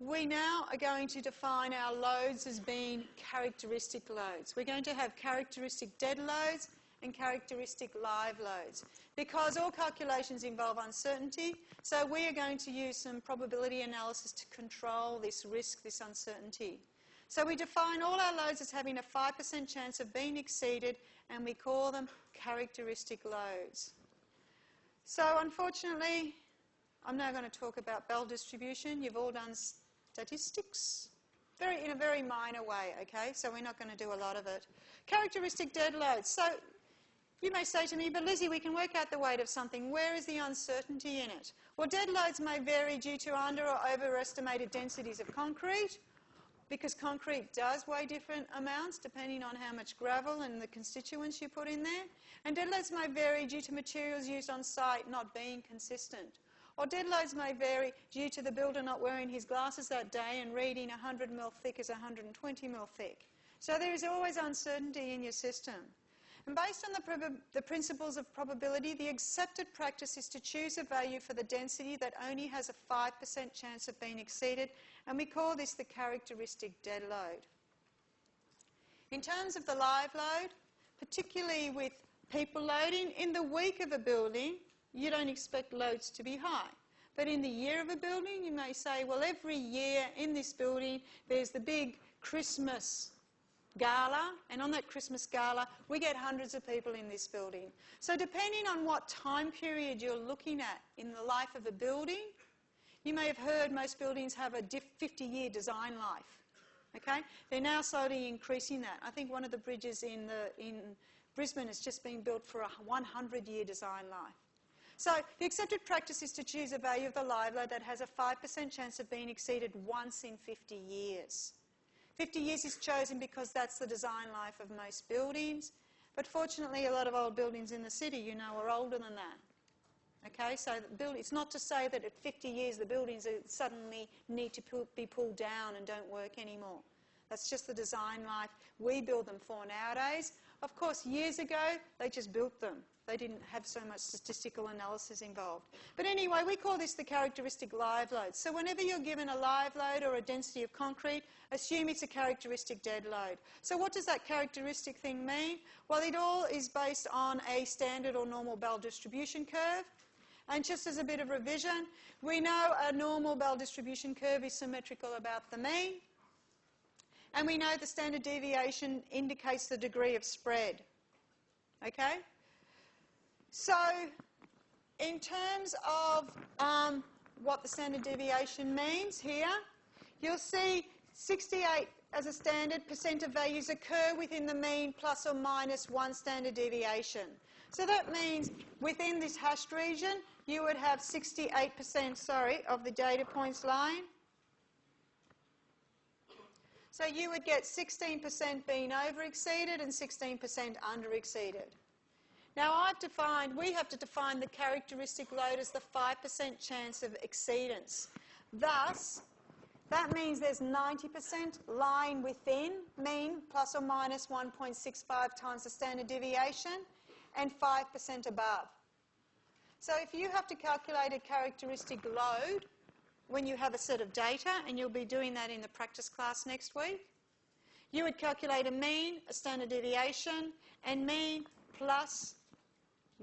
we now are going to define our loads as being characteristic loads. We're going to have characteristic dead loads and characteristic live loads because all calculations involve uncertainty, so we are going to use some probability analysis to control this risk, this uncertainty. So we define all our loads as having a 5% chance of being exceeded, and we call them characteristic loads. So unfortunately, I'm now going to talk about Bell distribution. You've all done statistics in a very minor way, okay? So we're not going to do a lot of it. Characteristic dead loads. So you may say to me, but Lizzie, we can work out the weight of something. Where is the uncertainty in it? Well, dead loads may vary due to under or overestimated densities of concrete, because concrete does weigh different amounts depending on how much gravel and the constituents you put in there. And dead loads may vary due to materials used on site not being consistent. Or dead loads may vary due to the builder not wearing his glasses that day and reading 100 mil thick as 120 mil thick. So there is always uncertainty in your system. And based on the principles of probability, the accepted practice is to choose a value for the density that only has a 5% chance of being exceeded, and we call this the characteristic dead load. In terms of the live load, particularly with people loading, in the week of a building, you don't expect loads to be high. But in the year of a building, you may say, well, every year in this building, there's the big Christmas gala, and on that Christmas gala, we get hundreds of people in this building. So depending on what time period you're looking at in the life of a building, you may have heard most buildings have a 50-year design life. Okay? They're now slowly increasing that. I think one of the bridges in Brisbane has just been built for a 100-year design life. So the accepted practice is to choose a value of the live load that has a 5% chance of being exceeded once in 50 years. 50 years is chosen because that's the design life of most buildings, but fortunately a lot of old buildings in the city, you know, are older than that. Okay, so it's not to say that at 50 years the buildings suddenly need to be pulled down and don't work anymore. That's just the design life we build them for nowadays. Of course, years ago, they just built them. They didn't have so much statistical analysis involved. But anyway, we call this the characteristic live load. So whenever you're given a live load or a density of concrete, assume it's a characteristic dead load. So what does that characteristic thing mean? Well, it all is based on a standard or normal Bell distribution curve. And just as a bit of revision, we know a normal Bell distribution curve is symmetrical about the mean. And we know the standard deviation indicates the degree of spread. Okay? So in terms of what the standard deviation means here, you'll see 68 as a standard percent of values occur within the mean plus or minus 1 standard deviation. So that means within this hashed region, you would have 68%, of the data points line. So you would get 16% being over-exceeded and 16% under-exceeded. Now we have to define the characteristic load as the 5% chance of exceedance. Thus, that means there's 90% lying within mean plus or minus 1.65 times the standard deviation and 5% above. So if you have to calculate a characteristic load when you have a set of data, and you'll be doing that in the practice class next week, you would calculate a mean, a standard deviation, and mean plus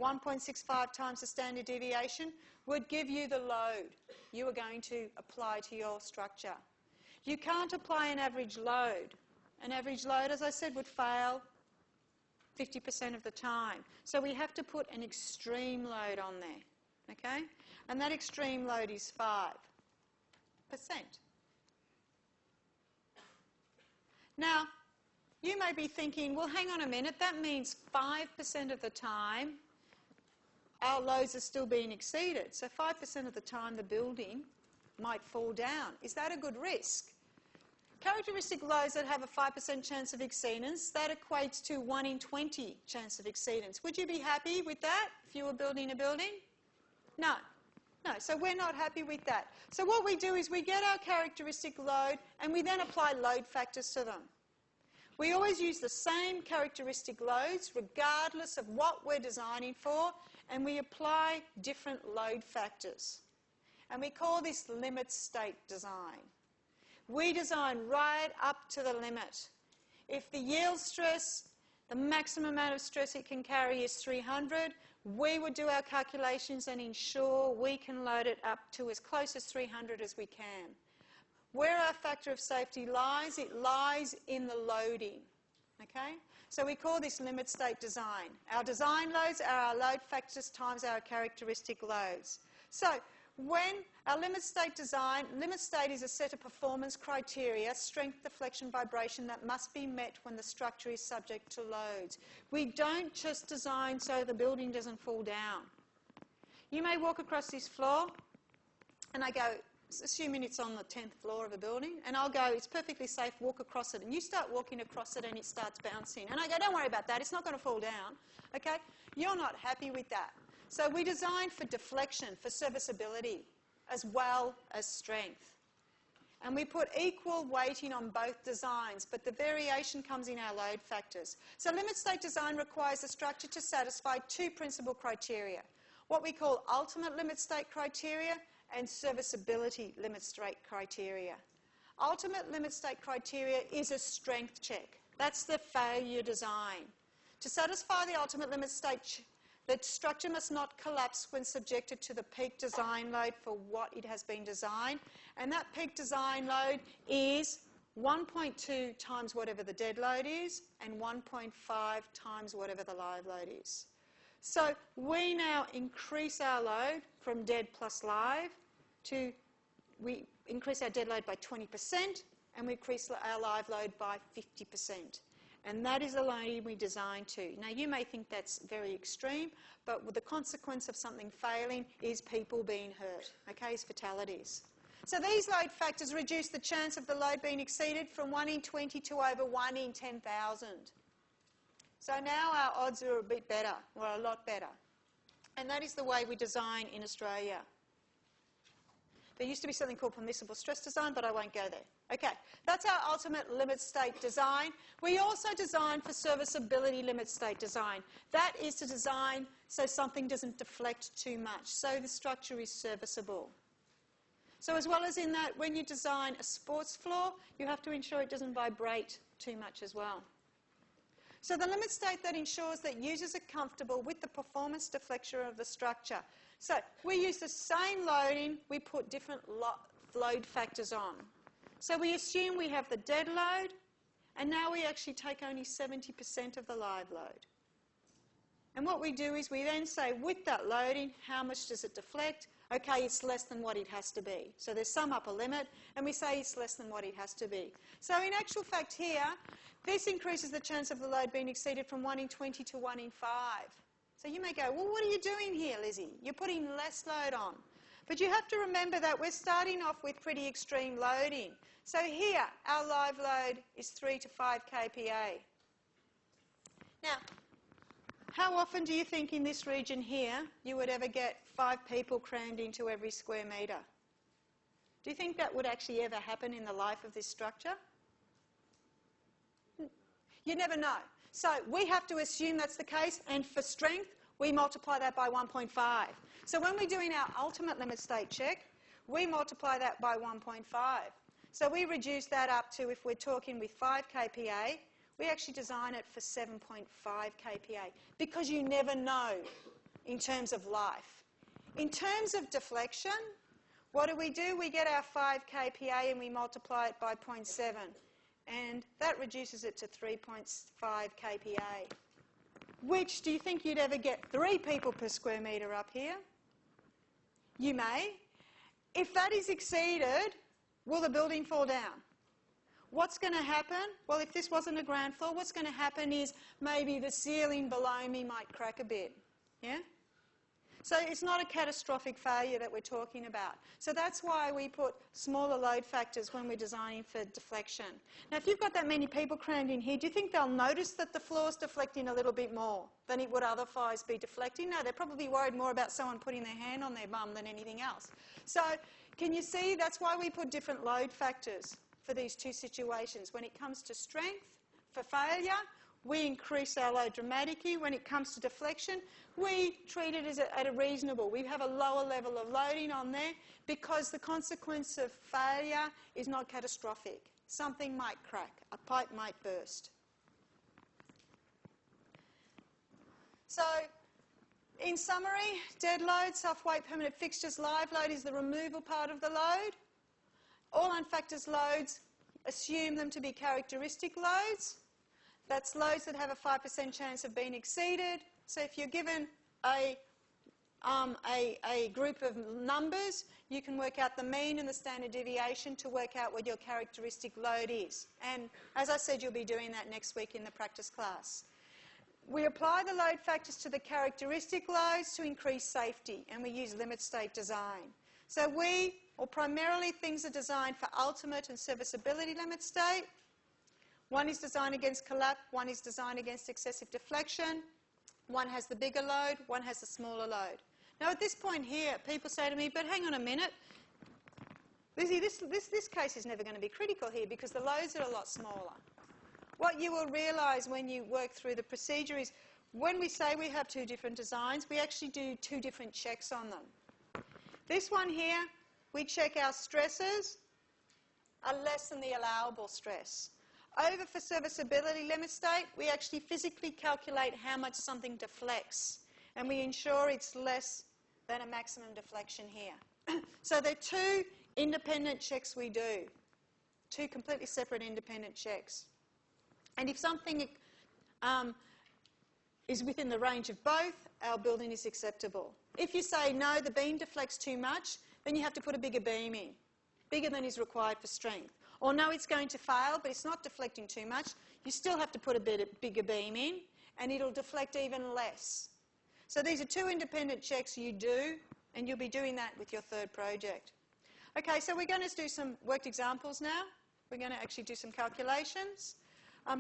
1.65 times the standard deviation would give you the load you are going to apply to your structure. You can't apply an average load. An average load, as I said, would fail 50% of the time. So we have to put an extreme load on there, okay? And that extreme load is 5%. Now, you may be thinking, well, hang on a minute, that means 5% of the time our loads are still being exceeded. So 5% of the time the building might fall down. Is that a good risk? Characteristic loads that have a 5% chance of exceedance, that equates to 1 in 20 chance of exceedance. Would you be happy with that if you were building a building? No. No, so we're not happy with that. So what we do is we get our characteristic load and we then apply load factors to them. We always use the same characteristic loads regardless of what we're designing for, and we apply different load factors. And we call this limit state design. We design right up to the limit. If the yield stress, the maximum amount of stress it can carry is 300, we would do our calculations and ensure we can load it up to as close as 300 as we can. Where our factor of safety lies, it lies in the loading, okay? So we call this limit state design. Our design loads are our load factors times our characteristic loads. So when our limit state design, limit state is a set of performance criteria, strength, deflection, vibration, that must be met when the structure is subject to loads. We don't just design so the building doesn't fall down. You may walk across this floor and I go, assuming it's on the 10th floor of a building, and I'll go, it's perfectly safe, walk across it. And you start walking across it and it starts bouncing. And I go, don't worry about that, it's not going to fall down. Okay? You're not happy with that. So we design for deflection, for serviceability, as well as strength. And we put equal weighting on both designs, but the variation comes in our load factors. So limit state design requires the structure to satisfy two principal criteria, what we call ultimate limit state criteria and serviceability limit state criteria. Ultimate limit state criteria is a strength check. That's the failure design. To satisfy the ultimate limit state, the structure must not collapse when subjected to the peak design load for what it has been designed. And that peak design load is 1.2 times whatever the dead load is and 1.5 times whatever the live load is. So we now increase our load from dead plus live to, we increase our dead load by 20% and we increase our live load by 50%. And that is the loading we design to. Now, you may think that's very extreme, but the consequence of something failing is people being hurt, okay, is fatalities. So these load factors reduce the chance of the load being exceeded from 1 in 20 to over 1 in 10,000. So now our odds are a bit better, or a lot better. And that is the way we design in Australia. There used to be something called permissible stress design, but I won't go there. Okay, that's our ultimate limit state design. We also design for serviceability limit state design. That is to design so something doesn't deflect too much, so the structure is serviceable. So as well as in that, when you design a sports floor, you have to ensure it doesn't vibrate too much as well. So the limit state that ensures that users are comfortable with the performance deflection of the structure. So we use the same loading, we put different load factors on. So we assume we have the dead load, and now we actually take only 70% of the live load. And what we do is we then say, with that loading, how much does it deflect? Okay, it's less than what it has to be. So there's some upper limit, and we say it's less than what it has to be. So in actual fact here, this increases the chance of the load being exceeded from 1 in 20 to 1 in 5. So you may go, well, what are you doing here, Lizzie? You're putting less load on. But you have to remember that we're starting off with pretty extreme loading. So here, our live load is 3 to 5 kPa. Now, how often do you think in this region here you would ever get 5 people crammed into every square metre? Do you think that would actually ever happen in the life of this structure? You never know. So we have to assume that's the case, and for strength, we multiply that by 1.5. So when we're doing our ultimate limit state check, we multiply that by 1.5. So we reduce that up to, if we're talking with 5 kPa, we actually design it for 7.5 kPa, because you never know in terms of life. In terms of deflection, what do? We get our 5 kPa and we multiply it by 0.7. And that reduces it to 3.5 kPa. Which, do you think you'd ever get 3 people per square metre up here? You may. If that is exceeded, will the building fall down? What's going to happen? Well, if this wasn't a ground floor, what's going to happen is maybe the ceiling below me might crack a bit. Yeah? So it's not a catastrophic failure that we're talking about. So that's why we put smaller load factors when we're designing for deflection. Now, if you've got that many people crammed in here, do you think they'll notice that the floor's deflecting a little bit more than it would otherwise be deflecting? No, they're probably worried more about someone putting their hand on their bum than anything else. So can you see that's why we put different load factors for these two situations. When it comes to strength, for failure, we increase our load dramatically. When it comes to deflection, we treat it as at a reasonable. We have a lower level of loading on there because the consequence of failure is not catastrophic. Something might crack, a pipe might burst. So, in summary, dead load, self-weight permanent fixtures, live load is the removal part of the load. All unfactors loads, assume them to be characteristic loads. That's loads that have a 5% chance of being exceeded. So if you're given a group of numbers, you can work out the mean and the standard deviation to work out what your characteristic load is. And as I said, you'll be doing that next week in the practice class. We apply the load factors to the characteristic loads to increase safety, and we use limit state design. So primarily things are designed for ultimate and serviceability limit state. One is designed against collapse, one is designed against excessive deflection. One has the bigger load, one has the smaller load. Now at this point here, people say to me, but hang on a minute, Lizzie, this case is never going to be critical here because the loads are a lot smaller. What you will realise when you work through the procedure is when we say we have two different designs, we actually do two different checks on them. This one here, we check our stresses are less than the allowable stress. Over for serviceability limit state, we actually physically calculate how much something deflects, and we ensure it's less than a maximum deflection here. So there are two independent checks we do, two completely separate independent checks. And if something is within the range of both, our building is acceptable. If you say, no, the beam deflects too much, then you have to put a bigger beam in, bigger than is required for strength. or no, it's going to fail, but it's not deflecting too much, you still have to put a bit bigger beam in, and it'll deflect even less. So these are two independent checks you do, and you'll be doing that with your third project. Okay, so we're going to do some worked examples now. We're going to actually do some calculations.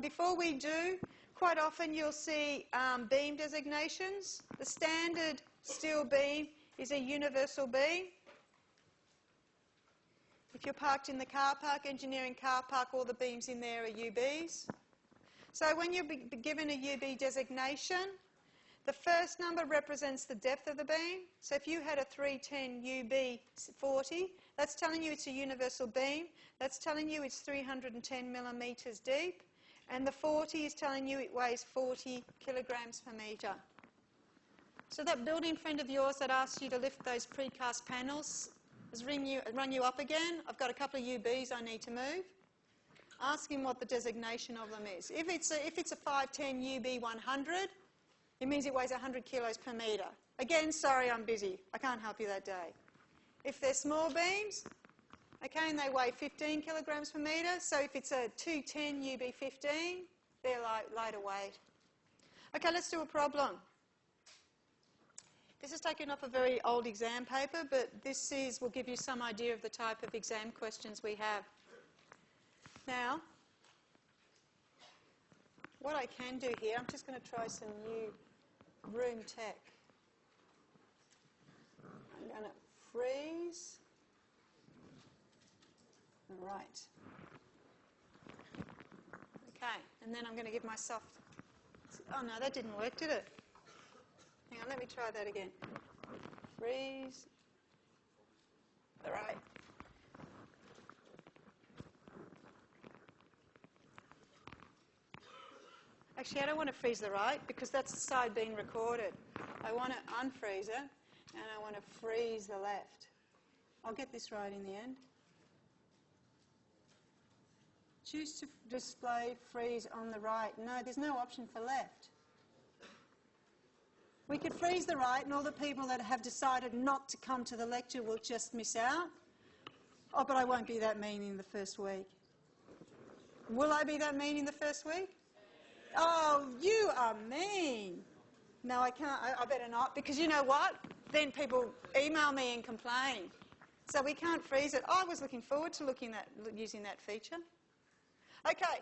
Before we do, quite often you'll see beam designations. The standard steel beam is a universal beam. If you're parked in the car park, engineering car park, all the beams in there are UBs. So when you're given a UB designation, the first number represents the depth of the beam. So if you had a 310 UB40, that's telling you it's a universal beam. That's telling you it's 310 millimetres deep. And the 40 is telling you it weighs 40 kilograms per metre. So that building friend of yours that asked you to lift those precast panels has run you up again. I've got a couple of UBs I need to move. Ask him what the designation of them is. If it's a 510 UB100, it means it weighs 100 kilos per metre. Again, sorry, I'm busy. I can't help you that day. If they're small beams, okay, and they weigh 15 kilograms per metre, so if it's a 210 UB15, they're lighter weight. Okay, let's do a problem. This is taken off a very old exam paper, but this will give you some idea of the type of exam questions we have. Now, what I can do here, I'm just going to try some new room tech. I'm going to freeze. All right. Okay, and then I'm going to give myself... Oh no, that didn't work, did it? Hang on, let me try that again. Freeze. All right. Actually, I don't want to freeze the right because that's the side being recorded. I want to unfreeze it and I want to freeze the left. I'll get this right in the end. Choose to display freeze on the right. No, there's no option for left. We could freeze the right and all the people that have decided not to come to the lecture will just miss out. Oh, but I won't be that mean in the first week. Will I be that mean in the first week? Oh, you are mean. No, I can't. I better not, because you know what? Then people email me and complain. So we can't freeze it. Oh, I was looking forward to using that feature. Okay,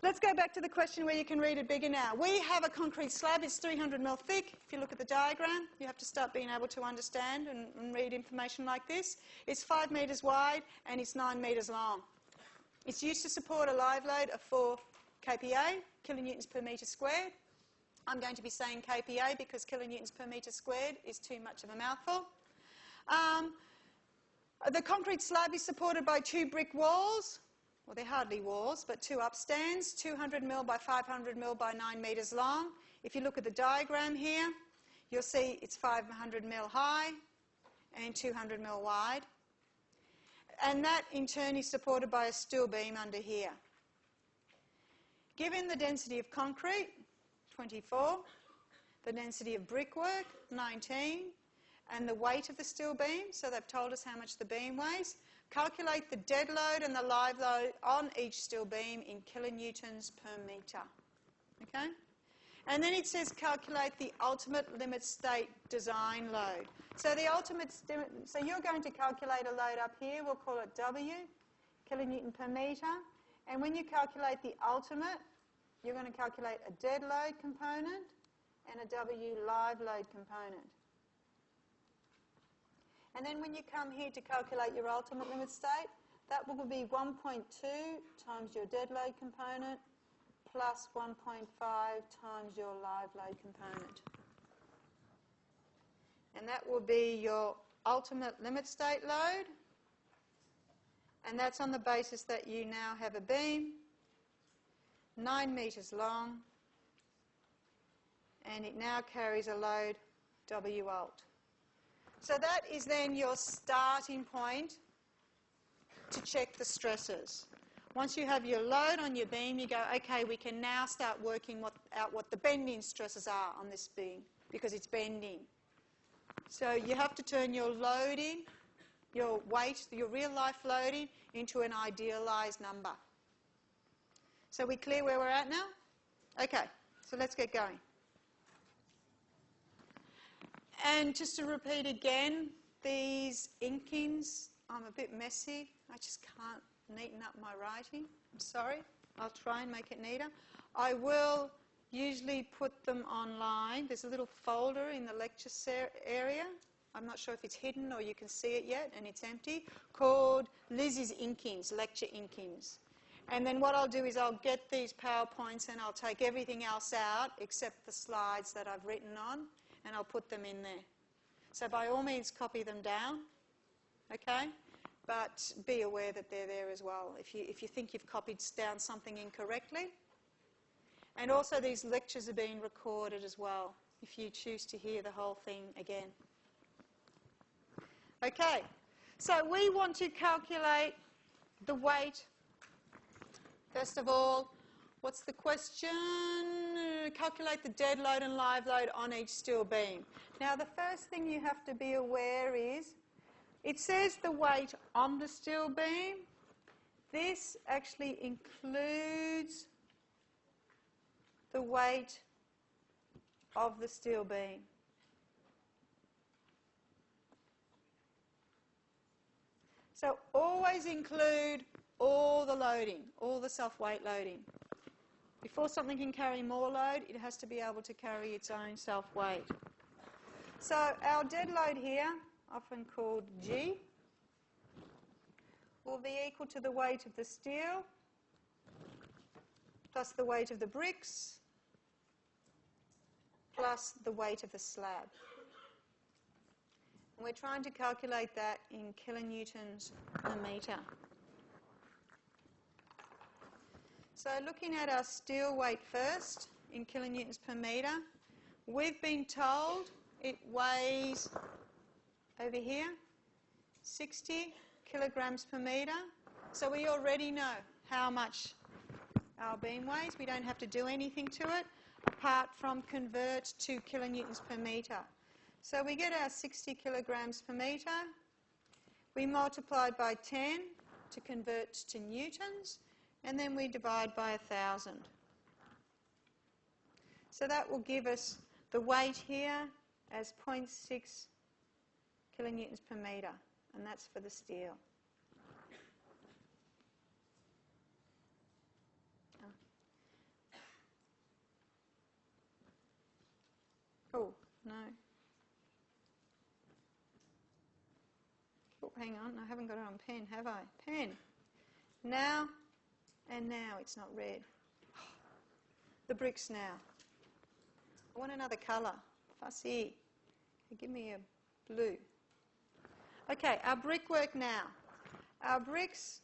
let's go back to the question where you can read it bigger now. We have a concrete slab. It's 300 mil thick. If you look at the diagram, you have to start being able to understand and read information like this. It's 5 metres wide and it's 9 metres long. It's used to support a live load of 4 kPa, kilonewtons per metre squared. I'm going to be saying kPa because kilonewtons per metre squared is too much of a mouthful. The concrete slab is supported by 2 brick walls. Well, they're hardly walls, but 2 upstands, 200 mil by 500 mil by 9 metres long. If you look at the diagram here, you'll see it's 500 mil high and 200 mil wide. And that, in turn, is supported by a steel beam under here. Given the density of concrete, 24, the density of brickwork, 19, and the weight of the steel beam, so they've told us how much the beam weighs, calculate the dead load and the live load on each steel beam in kilonewtons per metre. Okay? And then it says calculate the ultimate limit state design load. So you're going to calculate a load up here, we'll call it W, kilonewton per metre. And when you calculate the ultimate, you're going to calculate a dead load component and a W live load component. And then when you come here to calculate your ultimate limit state, that will be 1.2 times your dead load component plus 1.5 times your live load component. And that will be your ultimate limit state load. And that's on the basis that you now have a beam 9 metres long and it now carries a load W alt. So that is then your starting point to check the stresses. Once you have your load on your beam, you go, okay, we can now start working out what the bending stresses are on this beam because it's bending. So you have to turn your load in your weight, your real life loading, into an idealised number. So we clear where we're at now? Okay, so let's get going. And just to repeat again, these inkings, I'm a bit messy. I just can't neaten up my writing. I'm sorry. I'll try and make it neater. I will usually put them online. There's a little folder in the lecture area. I'm not sure if it's hidden or you can see it yet, and it's empty, called Lizzie's Inkings, Lecture Inkings. And then what I'll do is I'll get these PowerPoints and I'll take everything else out except the slides that I've written on, and I'll put them in there. So by all means copy them down, okay? But be aware that they're there as well if you think you've copied down something incorrectly. And also these lectures are being recorded as well if you choose to hear the whole thing again. Okay, so we want to calculate the weight. First of all, what's the question? Calculate the dead load and live load on each steel beam. Now the first thing you have to be aware is, it says the weight on the steel beam. This actually includes the weight of the steel beam. So always include all the loading, all the self-weight loading. Before something can carry more load, it has to be able to carry its own self-weight. So our dead load here, often called G, will be equal to the weight of the steel plus the weight of the bricks plus the weight of the slab. And we're trying to calculate that in kilonewtons per metre. So looking at our steel weight first in kilonewtons per metre, we've been told it weighs, over here, 60 kilograms per metre. So we already know how much our beam weighs. We don't have to do anything to it apart from convert to kilonewtons per metre. So we get our 60 kilograms per metre. We multiply by 10 to convert to newtons, and then we divide by 1,000. So that will give us the weight here as 0.6 kilonewtons per metre, and that's for the steel. Oh, no. Oh, hang on, I haven't got it on pen, have I? Pen. Now, and now it's not red. The bricks now. I want another colour. Fussy. Give me a blue. Okay, our brickwork now. Our bricks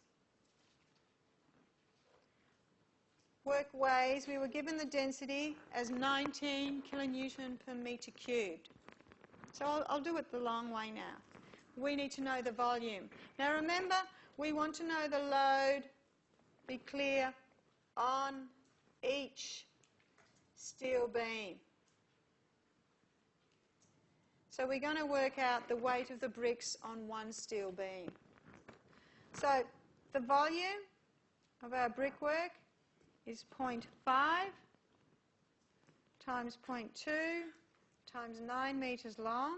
work weighs, we were given the density as 19 kilonewton per metre cubed. So I'll do it the long way now. We need to know the volume. Now remember, we want to know the load, be clear, on each steel beam. So we're going to work out the weight of the bricks on one steel beam. So the volume of our brickwork is 0.5 times 0.2 times 9 metres long.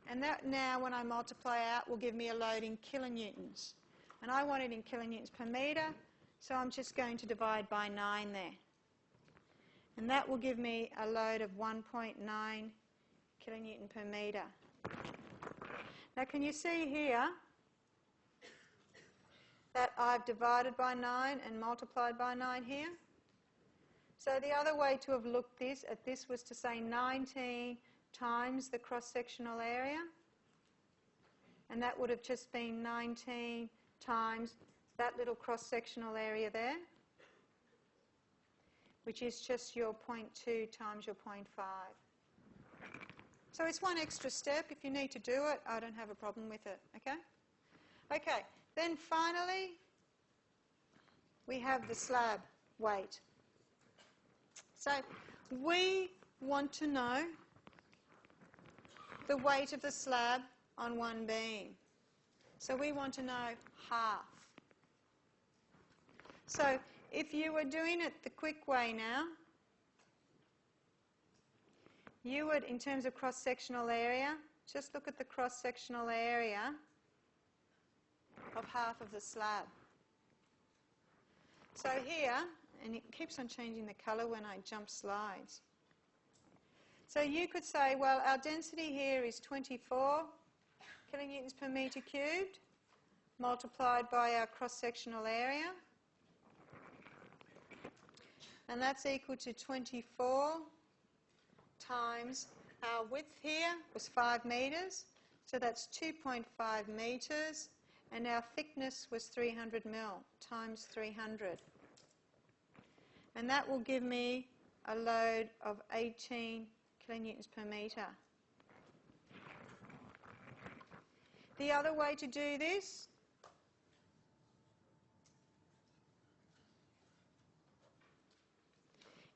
And that now, when I multiply out, will give me a load in kilonewtons. And I want it in kilonewtons per metre, so I'm just going to divide by 9 there. And that will give me a load of 1.9 kilonewton per metre. Now can you see here that I've divided by 9 and multiplied by 9 here? So the other way to have looked at this was to say 19 times the cross-sectional area, and that would have just been 19 times that little cross-sectional area there, which is just your 0.2 times your 0.5. So it's one extra step. If you need to do it, I don't have a problem with it, okay? Okay, then finally, we have the slab weight. So we want to know the weight of the slab on one beam. So we want to know half. So if you were doing it the quick way now, you would, in terms of cross-sectional area, just look at the cross-sectional area of half of the slab. So here, and it keeps on changing the colour when I jump slides. So you could say, well, our density here is 24 kilonewtons per metre cubed multiplied by our cross-sectional area. And that's equal to 24 times our width here was 5 metres. So that's 2.5 metres. And our thickness was 300 mil times 300. And that will give me a load of 18 kilonewtons per metre. The other way to do this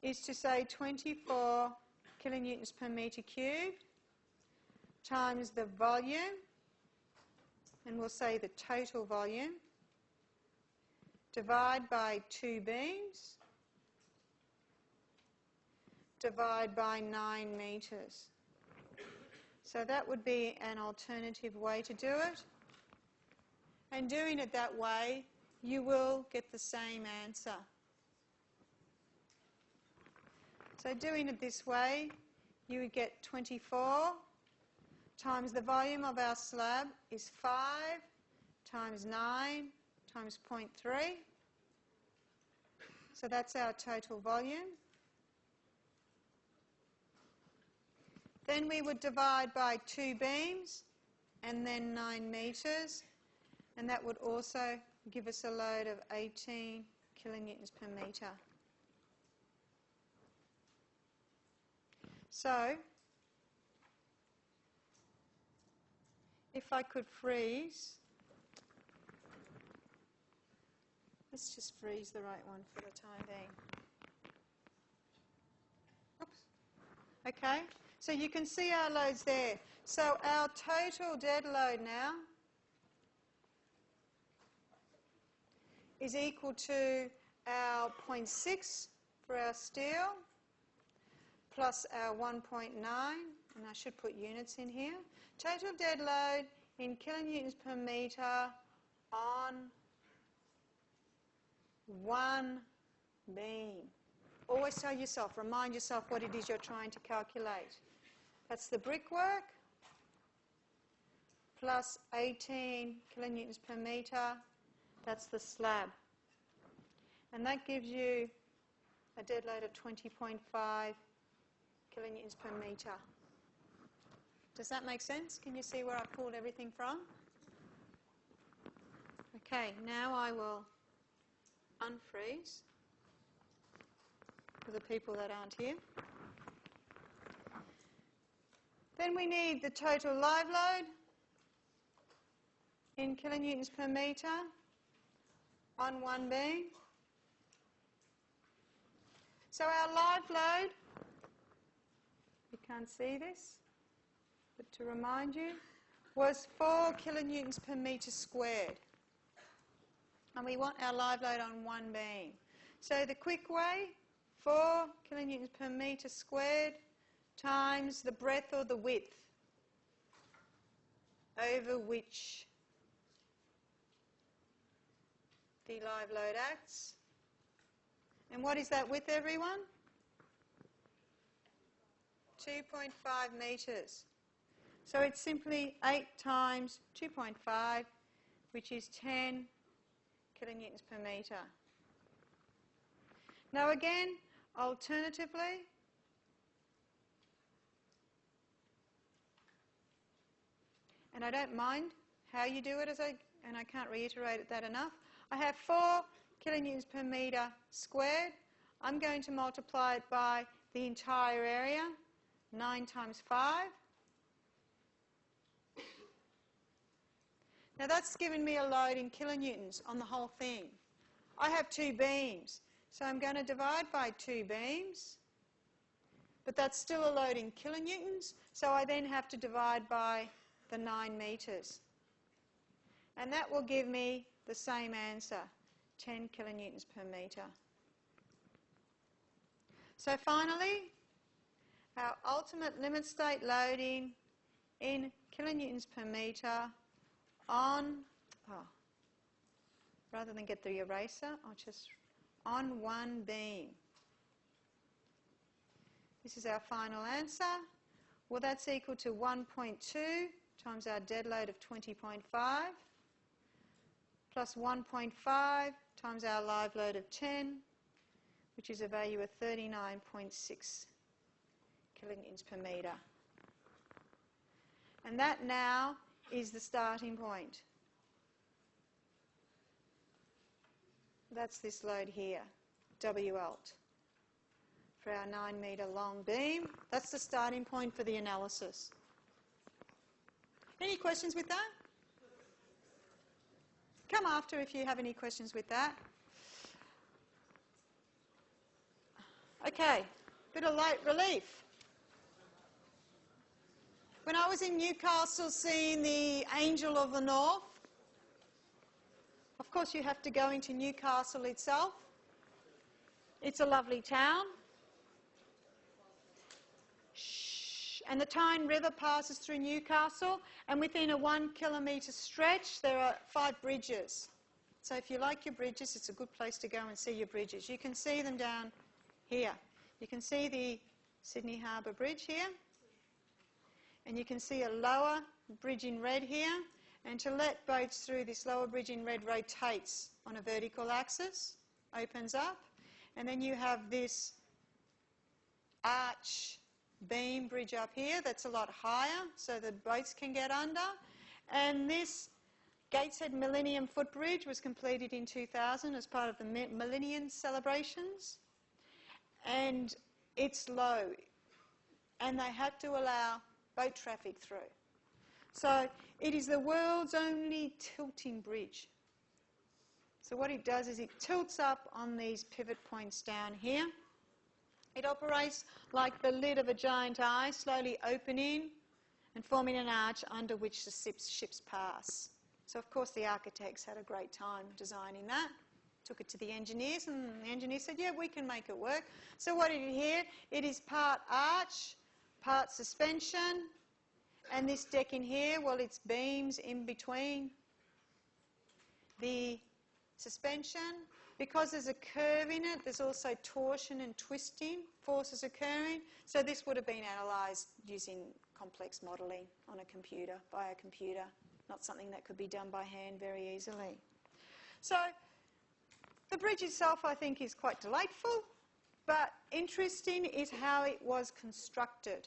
is to say 24 kilonewtons per metre cubed times the volume, and we'll say the total volume, divide by 2 beams, divide by 9 metres. So that would be an alternative way to do it. And doing it that way, you will get the same answer. So doing it this way, you would get 24 times the volume of our slab is 5 times 9 times 0.3. So that's our total volume. Then we would divide by 2 beams and then 9 metres, and that would also give us a load of 18 kilonewtons per metre. So if I could freeze, let's just freeze the right one for the time being. Oops. Okay, so you can see our loads there. So our total dead load now is equal to our 0.6 for our steel plus our 1.9, and I should put units in here. Total dead load in kilonewtons per metre on one beam. Always tell yourself, remind yourself what it is you're trying to calculate. That's the brickwork plus 18 kilonewtons per metre. That's the slab. And that gives you a dead load of 20.5 kilonewtons per metre. Does that make sense? Can you see where I pulled everything from? Okay, now I will unfreeze for the people that aren't here. Then we need the total live load in kilonewtons per metre on one beam. So our live load, you can't see this, but to remind you, was 4 kilonewtons per metre squared. And we want our live load on one beam. So the quick way, 4 kilonewtons per metre squared times the breadth or the width over which the live load acts. And what is that width, everyone? 2.5 metres. So it's simply 8 times 2.5, which is 10 kilonewtons per metre. Now again, alternatively, and I don't mind how you do it, and I can't reiterate that enough, I have 4 kilonewtons per metre squared. I'm going to multiply it by the entire area, 9 times 5. Now that's given me a load in kilonewtons on the whole thing. I have 2 beams, so I'm going to divide by 2 beams, but that's still a load in kilonewtons, so I then have to divide by the 9 metres. And that will give me the same answer, 10 kilonewtons per metre. So finally, our ultimate limit state loading in kilonewtons per metre on, rather than get the eraser, I'll just, on one beam. This is our final answer. Well, that's equal to 1.2 times our dead load of 20.5 plus 1.5 times our live load of 10, which is a value of 39.6 kilonewtons per metre. And that now is the starting point. That's this load here, W alt, for our 9 metre long beam. That's the starting point for the analysis. Any questions with that? Come after if you have any questions with that. Okay, bit of light relief. When I was in Newcastle seeing the Angel of the North, of course you have to go into Newcastle itself. It's a lovely town. And the Tyne River passes through Newcastle, and within a 1 kilometre stretch there are 5 bridges. So if you like your bridges, it's a good place to go and see your bridges. You can see them down here. You can see the Sydney Harbour Bridge here, and you can see a lower bridge in red here, and to let boats through, this lower bridge in red rotates on a vertical axis, opens up, and then you have this arch beam bridge up here that's a lot higher so the boats can get under. And this Gateshead Millennium Footbridge was completed in 2000 as part of the Millennium celebrations, and it's low and they had to allow boat traffic through. So it is the world's only tilting bridge. So what it does is it tilts up on these pivot points down here. It operates like the lid of a giant eye, slowly opening and forming an arch under which the ships pass. So of course the architects had a great time designing that. Took it to the engineers, and the engineers said, yeah, we can make it work. So what did you hear? It is part arch, part suspension, and this deck in here, well, it's beams in between the suspension. Because there's a curve in it, there's also torsion and twisting forces occurring. So this would have been analysed using complex modelling on a computer, by a computer, not something that could be done by hand very easily. So the bridge itself, I think, is quite delightful, but interesting is how it was constructed.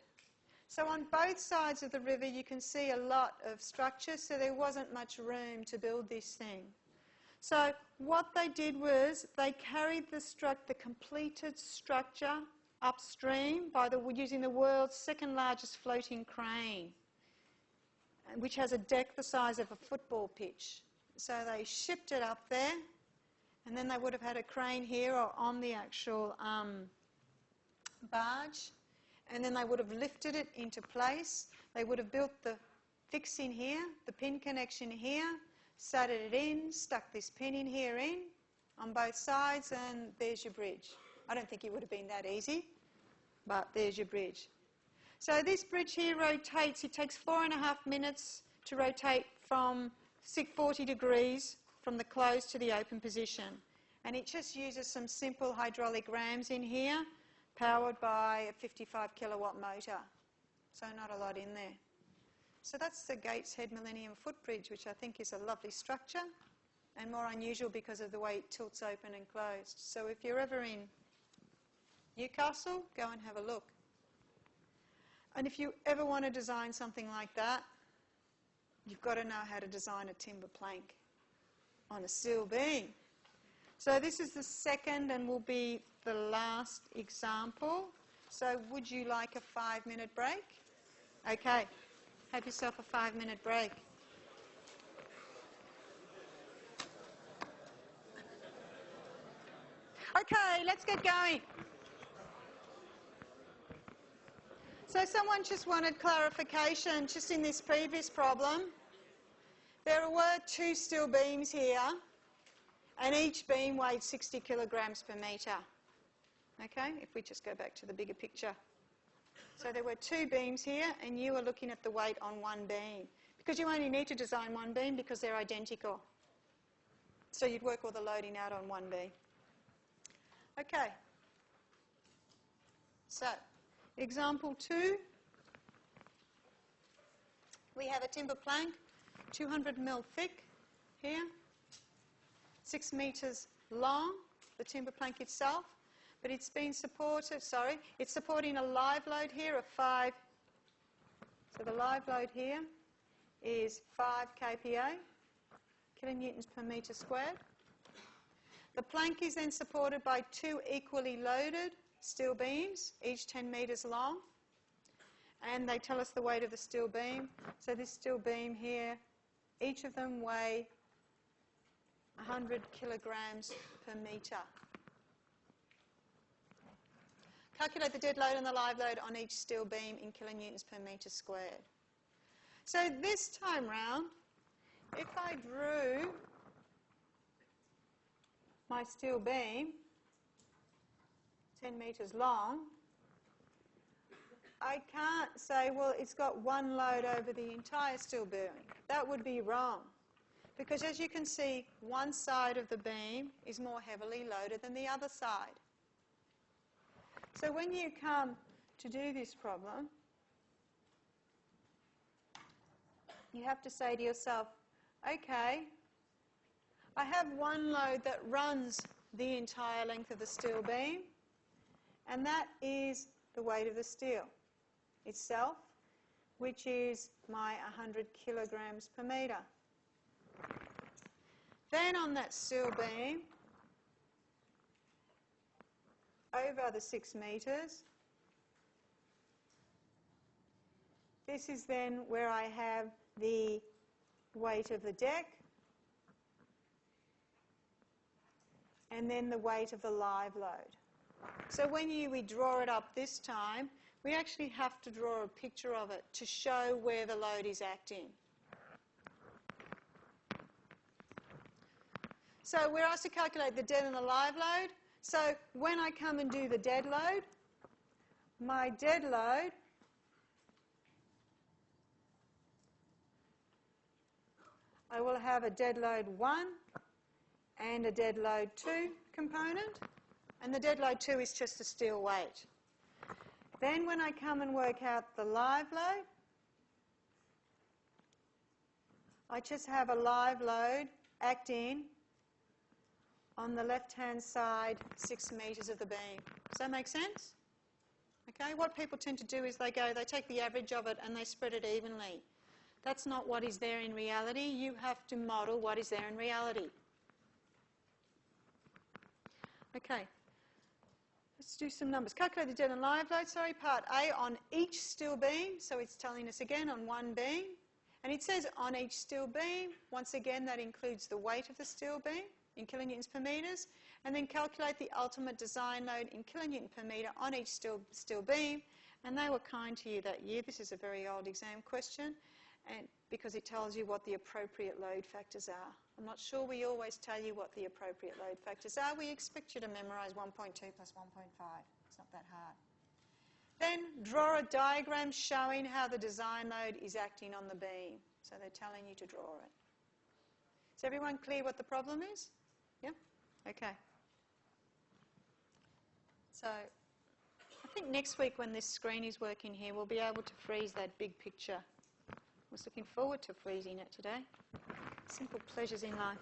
So on both sides of the river, you can see a lot of structure, so there wasn't much room to build this thing. So what they did was they carried the completed structure upstream by using the world's second largest floating crane, which has a deck the size of a football pitch. So they shipped it up there, and then they would have had a crane here or on the actual barge, and then they would have lifted it into place. They would have built the fixing here, the pin connection here, sat it in, stuck this pin in here on both sides, and there's your bridge. I don't think it would have been that easy, but there's your bridge. So this bridge here rotates. It takes 4.5 minutes to rotate from 40 degrees from the closed to the open position. And it just uses some simple hydraulic rams in here, powered by a 55 kilowatt motor. So not a lot in there. So that's the Gateshead Millennium Footbridge, which I think is a lovely structure and more unusual because of the way it tilts open and closed. So if you're ever in Newcastle, go and have a look. And if you ever want to design something like that, you've got to know how to design a timber plank on a steel beam. So this is the second and will be the last example. So would you like a 5-minute break? Okay. Have yourself a 5-minute break. Okay, let's get going. So someone just wanted clarification just in this previous problem. There were 2 steel beams here, and each beam weighed 60 kilograms per metre. Okay, if we just go back to the bigger picture. So there were 2 beams here, and you were looking at the weight on one beam. Because you only need to design one beam because they're identical. So you'd work all the loading out on one beam. Okay. So, example 2. We have a timber plank, 200 mil thick here, 6 metres long, the timber plank itself, but it's been supported, it's supporting a live load here of 5. So the live load here is 5 kPa, kilonewtons per metre squared. The plank is then supported by 2 equally loaded steel beams, each 10 metres long, and they tell us the weight of the steel beam. So this steel beam here, each of them weigh 100 kilograms per metre. Calculate the dead load and the live load on each steel beam in kilonewtons per metre squared. So this time round, if I drew my steel beam 10 metres long, I can't say, well, it's got one load over the entire steel beam. That would be wrong. Because as you can see, one side of the beam is more heavily loaded than the other side. So when you come to do this problem, you have to say to yourself, okay, I have one load that runs the entire length of the steel beam, and that is the weight of the steel itself, which is my 100 kilograms per metre. Then on that steel beam, over the 6 metres, this is then where I have the weight of the deck, and then the weight of the live load. So when we draw it up this time, we actually have to draw a picture of it to show where the load is acting. So we're asked to calculate the dead and the live load. So when I come and do the dead load, my dead load I will have a dead load 1 and a dead load 2 component, and the dead load 2 is just the steel weight. Then when I come and work out the live load, I just have a live load acting on the left-hand side 6 metres of the beam. Does that make sense? Okay, what people tend to do is they take the average of it and they spread it evenly. That's not what is there in reality. You have to model what is there in reality. Okay, let's do some numbers. Calculate the dead and live load, part A on each steel beam. So it's telling us again on one beam. And it says on each steel beam. Once again, that includes the weight of the steel beam in kilonewtons per metres. And then calculate the ultimate design load in kilonewton per metre on each steel beam. And they were kind to you that year. This is a very old exam question, and because it tells you what the appropriate load factors are. I'm not sure we always tell you what the appropriate load factors are. We expect you to memorise 1.2 plus 1.5. It's not that hard. Then draw a diagram showing how the design load is acting on the beam. So they're telling you to draw it. Is everyone clear what the problem is? Yeah? Okay. So I think next week when this screen is working here, we'll be able to freeze that big picture. I was looking forward to freezing it today. Simple pleasures in life.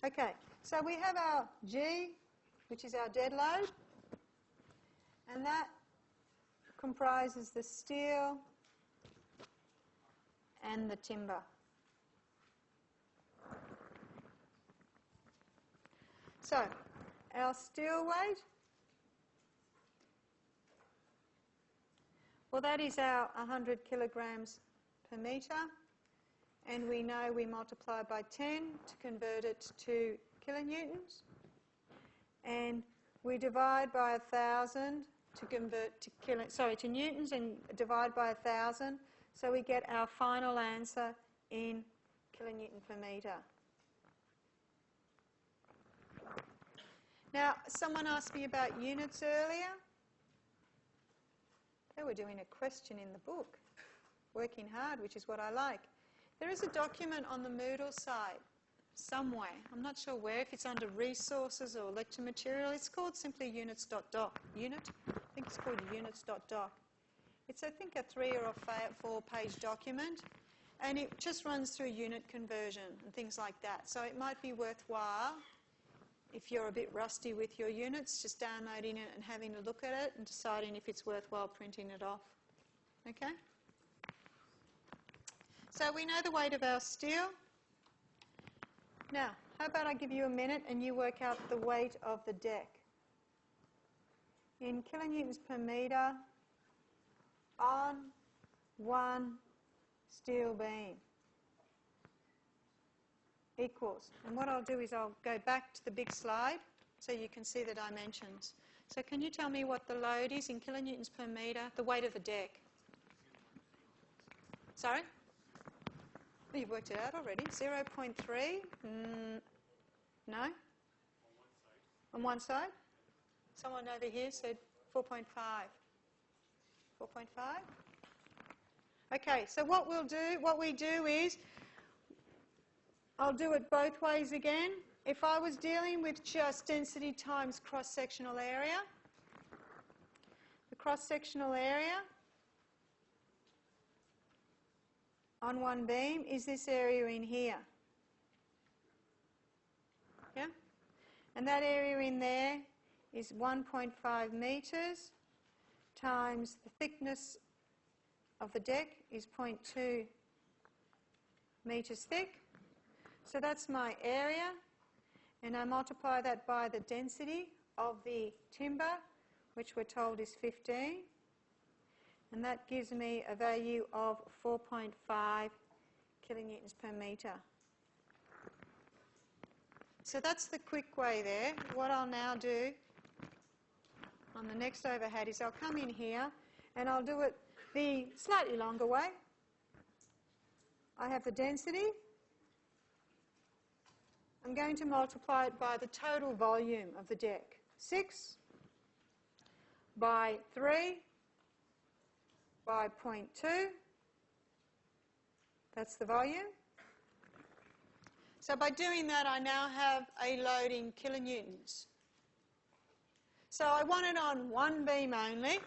Okay, so we have our G, which is our dead load, and that comprises the steel and the timber. So, our steel weight, well, that is our 100 kilograms per metre, and we know we multiply by 10 to convert it to kilonewtons, and we divide by 1,000 to convert to newtons and divide by 1,000. So we get our final answer in kilonewton per metre. Now, someone asked me about units earlier. They were doing a question in the book, working hard, which is what I like. There is a document on the Moodle site somewhere. I'm not sure where, if it's under resources or lecture material. It's called simply units.doc. Unit? I think it's called units.doc. It's, I think, a 3 or a 4-page document, and it just runs through unit conversion and things like that. So it might be worthwhile, if you're a bit rusty with your units, just downloading it and having a look at it and deciding if it's worthwhile printing it off. Okay? So we know the weight of our steel. Now, how about I give you a minute and you work out the weight of the deck in kilonewtons per metre on one steel beam equals. And what I'll do is I'll go back to the big slide so you can see the dimensions. So can you tell me what the load is in kilonewtons per metre, the weight of the deck? Sorry? Oh, you've worked it out already. 0.3? No? On one side? Someone over here said 4.5. 4.5? Okay, so what we do is, I'll do it both ways again. If I was dealing with just density times cross-sectional area, the cross-sectional area on one beam is this area in here. Yeah? And that area in there is 1.5 metres times the thickness of the deck is 0.2 metres thick. So that's my area, and I multiply that by the density of the timber, which we're told is 15, and that gives me a value of 4.5 kilonewtons per metre. So that's the quick way there. What I'll now do on the next overhead is I'll come in here and I'll do it the slightly longer way. I have the density. I'm going to multiply it by the total volume of the deck. 6 by 3 by 0.2. That's the volume. So by doing that, I now have a load in kilonewtons. So I want it on one beam only,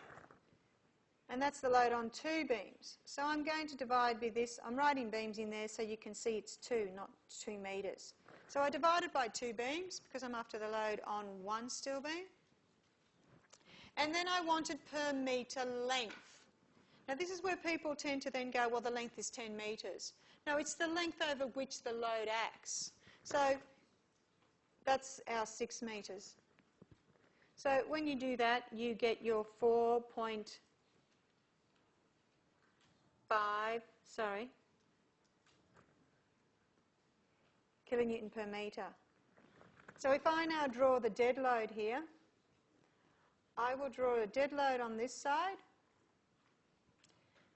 and that's the load on 2 beams. So I'm going to divide by this. I'm writing beams in there so you can see it's 2, not 2 metres. So I divide it by 2 beams because I'm after the load on one steel beam. And then I want it per metre length. Now this is where people tend to then go, well, the length is 10 metres. No, it's the length over which the load acts. So that's our 6 metres. So when you do that, you get your 4.5, kilonewton per metre. So if I now draw the dead load here, I will draw a dead load on this side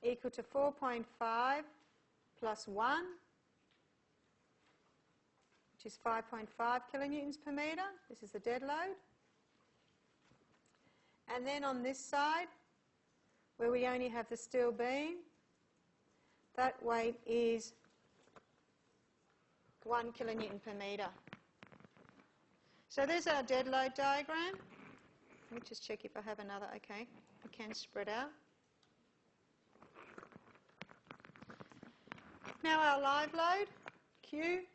equal to 4.5 plus 1, which is 5.5 kilonewtons per metre. This is the dead load. And then on this side, where we only have the steel beam, that weight is 1 kilonewton per metre. So there's our dead load diagram. Let me just check if I have another. Okay, I can spread out. Now our live load, Q.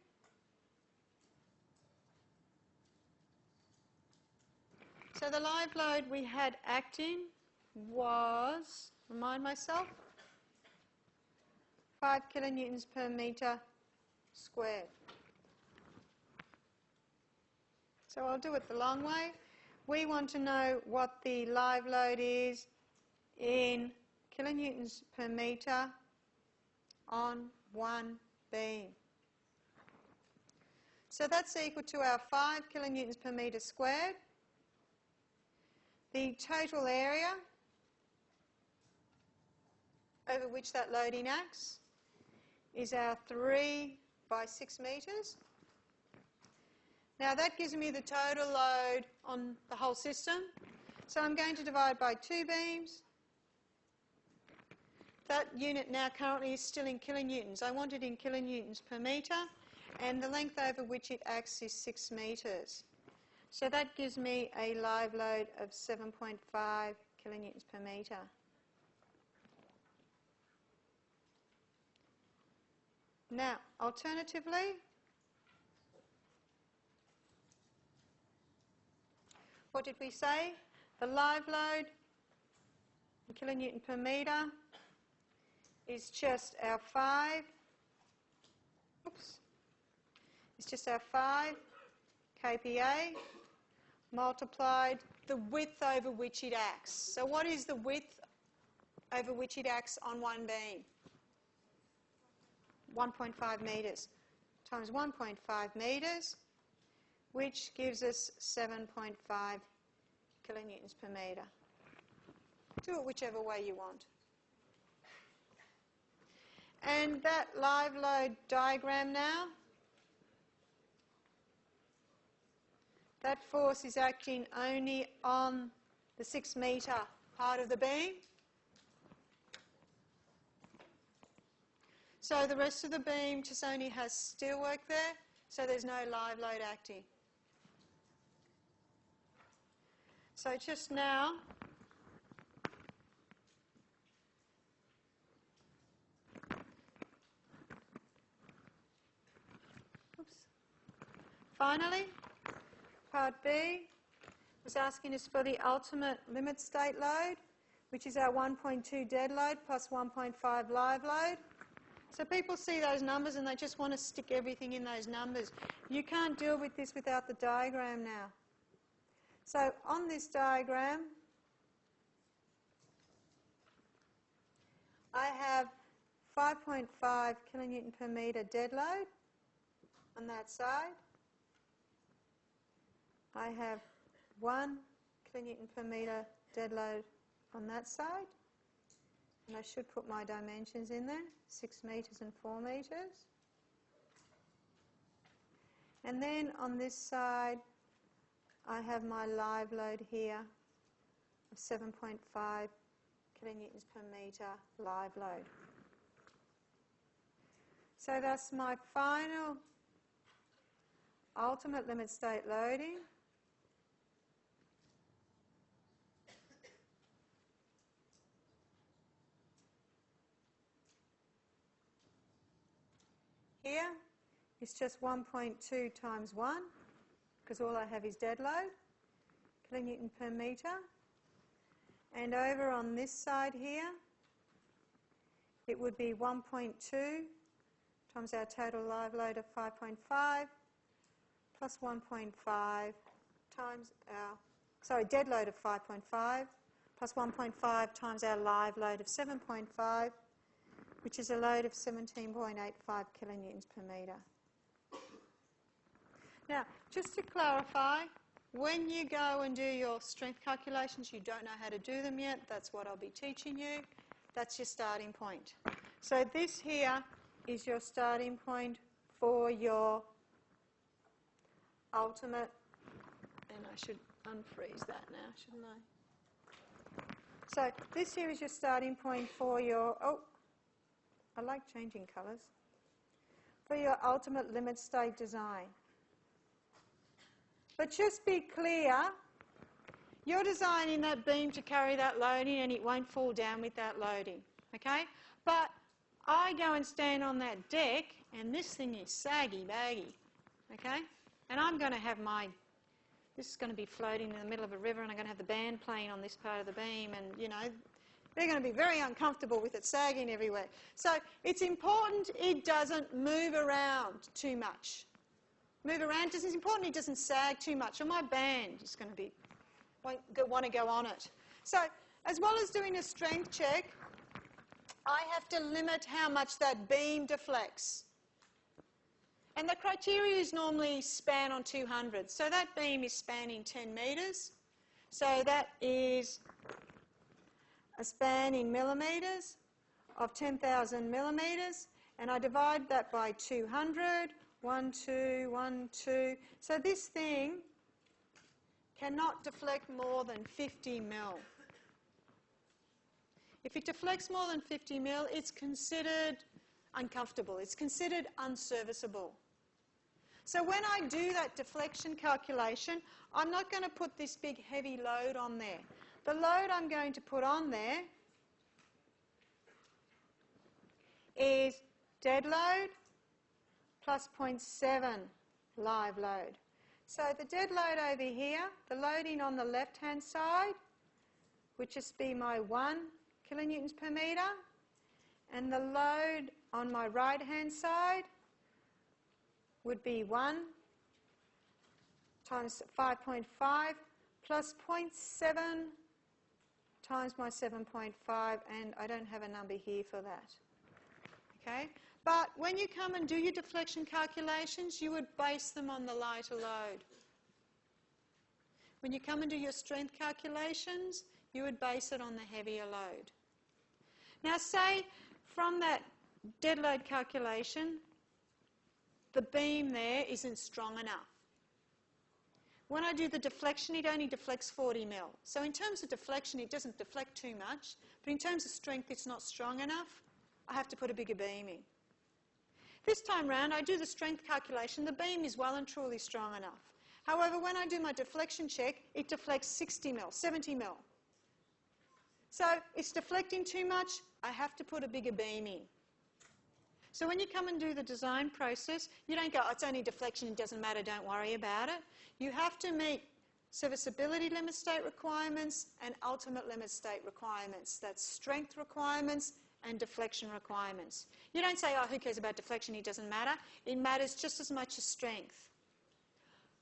So the live load we had acting was, remind myself, 5 kilonewtons per metre squared. So I'll do it the long way. We want to know what the live load is in kilonewtons per metre on one beam. So that's equal to our 5 kilonewtons per metre squared the total area over which that loading acts is our 3 by 6 metres. Now that gives me the total load on the whole system. So I'm going to divide by 2 beams. That unit now currently is still in kilonewtons. I want it in kilonewtons per metre, and the length over which it acts is 6 metres. So that gives me a live load of 7.5 kilonewtons per metre. Now, alternatively, what did we say? The live load in kilonewton per metre is just our 5. It's just our 5 kPa multiplied the width over which it acts. So what is the width over which it acts on one beam? 1.5 metres times 1.5 metres, which gives us 7.5 kilonewtons per metre. Do it whichever way you want. And that live load diagram now, that force is acting only on the 6 metre part of the beam. So the rest of the beam just only has steelwork there, so there's no live load acting. So just now, finally, part B was asking us for the ultimate limit state load, which is our 1.2 dead load plus 1.5 live load. So people see those numbers and they just want to stick everything in those numbers. You can't deal with this without the diagram now. So on this diagram, I have 5.5 kilonewton per metre dead load on that side. I have 1 kilonewton per metre dead load on that side. And I should put my dimensions in there, 6 metres and 4 metres. And then on this side, I have my live load here of 7.5 kilonewtons per metre live load. So that's my final ultimate limit state loading. Here is just 1.2 times 1, because all I have is dead load, kilonewton per metre. And over on this side here, it would be 1.2 times our total live load of 5.5 plus 1.5 times our, dead load of 5.5 plus 1.5 times our live load of 7.5, which is a load of 17.85 kilonewtons per metre. Now, just to clarify, when you go and do your strength calculations, you don't know how to do them yet. That's what I'll be teaching you. That's your starting point. So this here is your starting point for your ultimate, and I should unfreeze that now, shouldn't I? So this here is your starting point for your, I like changing colours, for your ultimate limit state design. But just be clear, you're designing that beam to carry that loading and it won't fall down with that loading, okay? But I go and stand on that deck and this thing is saggy baggy, okay? And I'm going to have this is going to be floating in the middle of a river and I'm going to have the band playing on this part of the beam and, you know, they're going to be very uncomfortable with it sagging everywhere. So it's important it doesn't move around too much. Move around, it's important it doesn't sag too much, or my band is going to be, won't want to go on it. So as well as doing a strength check, I have to limit how much that beam deflects. And the criteria is normally span on 200. So that beam is spanning 10 metres. So that is a span in millimetres of 10,000 millimetres, and I divide that by 200, 1, 2, 1, 2. So this thing cannot deflect more than 50 mil. If it deflects more than 50 mil, it's considered uncomfortable. It's considered unserviceable. So when I do that deflection calculation, I'm not going to put this big heavy load on there. The load I'm going to put on there is dead load plus 0.7 live load. So the dead load over here, the loading on the left-hand side, would just be my 1 kilonewtons per metre, and the load on my right-hand side would be 1 times 5.5 plus 0.7 times my 7.5, and I don't have a number here for that. Okay? But when you come and do your deflection calculations, you would base them on the lighter load. When you come and do your strength calculations, you would base it on the heavier load. Now say from that dead load calculation, the beam there isn't strong enough. When I do the deflection, it only deflects 40 mil. So in terms of deflection, it doesn't deflect too much, but in terms of strength, it's not strong enough. I have to put a bigger beam in. This time round, I do the strength calculation. The beam is well and truly strong enough. However, when I do my deflection check, it deflects 60 mil, 70 mil. So it's deflecting too much, I have to put a bigger beam in. So when you come and do the design process, you don't go, oh, it's only deflection, it doesn't matter, don't worry about it. You have to meet serviceability limit state requirements and ultimate limit state requirements. That's strength requirements and deflection requirements. You don't say, oh, who cares about deflection, it doesn't matter. It matters just as much as strength.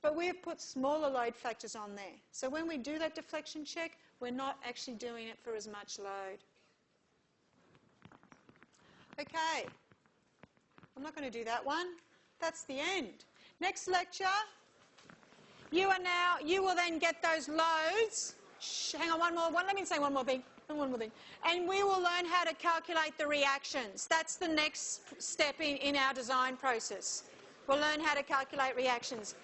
But we have put smaller load factors on there. So when we do that deflection check, we're not actually doing it for as much load. Okay. I'm not going to do that one. That's the end. Next lecture, you will then get those loads. Shh, hang on, let me say one more thing. And we will learn how to calculate the reactions. That's the next step in our design process. We'll learn how to calculate reactions.